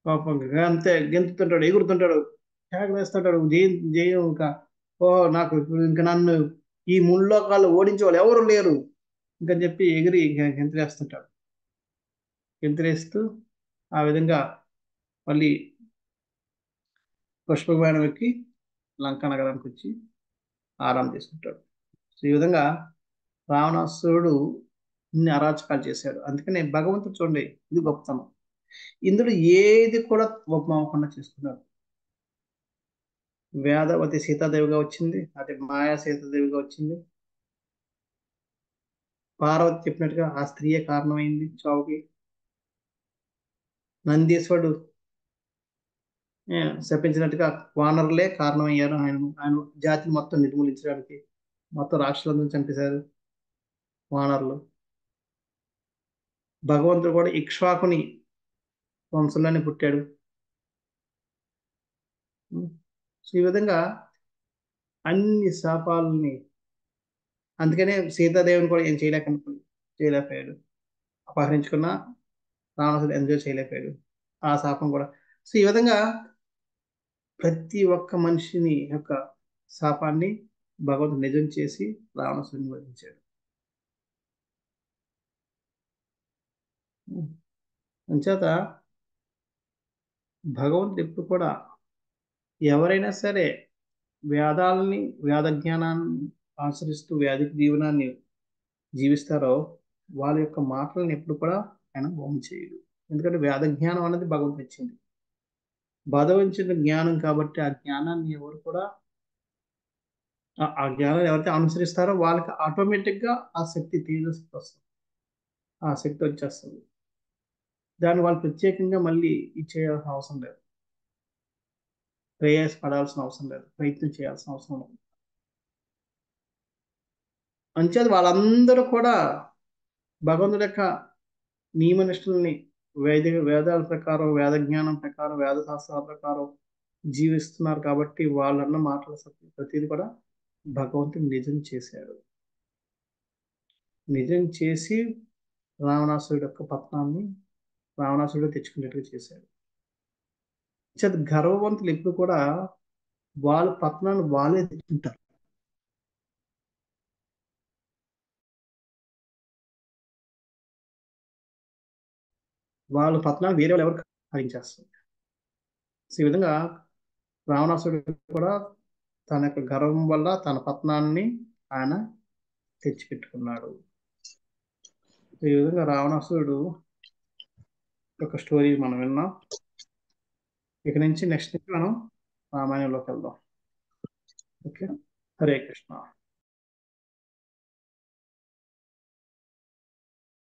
పాపం అంతే గెంతుతుంటాడు, ఎగురుతుంటాడు, కేకలు వేస్తుంటాడు, జయం జయం ఇంకా. ఓ నాకు ఇప్పుడు ఇంకా నన్ను ఈ ముల్లోకాలు ఓడించే వాళ్ళు ఎవరు లేరు ఇంకా చెప్పి ఎగిరి ఇంకా గెంతులేస్తుంటాడు. గెంతులేస్తూ ఆ విధంగా మళ్ళీ పుష్ప విమానం ఎక్కి లంకా నగరానికి వచ్చి ఆరాం తీసుకుంటాడు. సో ఈ విధంగా రావణాసురుడు ఇన్ని అరాచకాలు చేశాడు. అందుకనే భగవంతుడు చూడండి, ఇది గొప్పతనం. ఇందులో ఏది కూడా ఒప్పమవ్వకుండా చేసుకున్నాడు. వేదవతి సీతాదేవిగా వచ్చింది, అదే మాయా సీతాదేవిగా వచ్చింది. పార్వతి చెప్పినట్టుగా ఆ స్త్రీయే కారణమైంది చావుకి. నందీశ్వరుడు శపించినట్టుగా వానరులే కారణమయ్యారు ఆయన ఆయన జాతిని మొత్తం నిర్మూలించడానికి. మొత్తం రాక్షసులందరూ చంపేశారు వానరులు. భగవంతుడు కూడా ఇక్ష్వాకుని వంశంలోనే పుట్టాడు. సో ఈ విధంగా అన్ని శాపాలని, అందుకనే సీతాదేవిని కూడా ఏం చేయలేకపోయాడు. అపహరించుకున్న రావణాసుడు ఎంజాయ్ చేయలేకపోయాడు ఆ శాపం కూడా. సో ఈ విధంగా ప్రతి ఒక్క మనిషిని యొక్క శాపాన్ని భగవంతుడు నిజం చేసి రావణాసుడిని వధించాడు. అంచేత భగవంతుడు ఎప్పుడు కూడా ఎవరైనా సరే వేదాలని, వేద జ్ఞానాన్ని ఆచరిస్తూ వ్యాధిక జీవనాన్ని జీవిస్తారో వాళ్ళ యొక్క మాటలను ఎప్పుడు కూడా ఆయన బొమ్మ చేయడు. ఎందుకంటే వేద జ్ఞానం అనేది భగవంతుడు ఇచ్చింది, భగవంతుని జ్ఞానం కాబట్టి ఆ జ్ఞానాన్ని ఎవరు కూడా ఆ జ్ఞానాన్ని ఎవరైతే అనుసరిస్తారో వాళ్ళకి ఆటోమేటిక్ గా ఆ శక్తి, తేజశక్తి వస్తుంది, ఆ శక్తి వచ్చేస్తుంది. దాన్ని వాళ్ళు ప్రత్యేకంగా మళ్ళీ ఇచ్చేయాల్సిన అవసరం లేదు, ప్రయాసపడాల్సిన అవసరం లేదు, ప్రయత్నం చేయాల్సిన అవసరం లేదు. అంచేది వాళ్ళందరూ కూడా భగవంతుడి యొక్క నియమనిష్టల్ని వేదాల ప్రకారం, వేద జ్ఞానం ప్రకారం, వేద శాస్త్రాల ప్రకారం జీవిస్తున్నారు కాబట్టి వాళ్ళన్న మాటల ప్రతిదీ కూడా భగవంతుడు నిజం చేశాడు. నిజం చేసి రావణాసురుడు యొక్క పతనాన్ని రావణాసురుడు తెచ్చుకునేట్టుగా చేశాడు. గర్వవంతులు ఎప్పుడు కూడా వాళ్ళ పతనాన్ని వాళ్ళే తెచ్చుకుంటారు. వాళ్ళ పతనాన్ని వేరే వాళ్ళు ఎవరు హరించేస్తారు. ఈ విధంగా రావణాసురుడు కూడా తన యొక్క గర్వం వల్ల తన పతనాన్ని ఆయన తెచ్చిపెట్టుకున్నాడు. ఈ విధంగా రావణాసురుడు ఒక స్టోరీ మనం విన్నాం. ఇక నుంచి నెక్స్ట్ మనం రామాయణంలోకి వెళ్దాం. ఓకే, హరే కృష్ణ.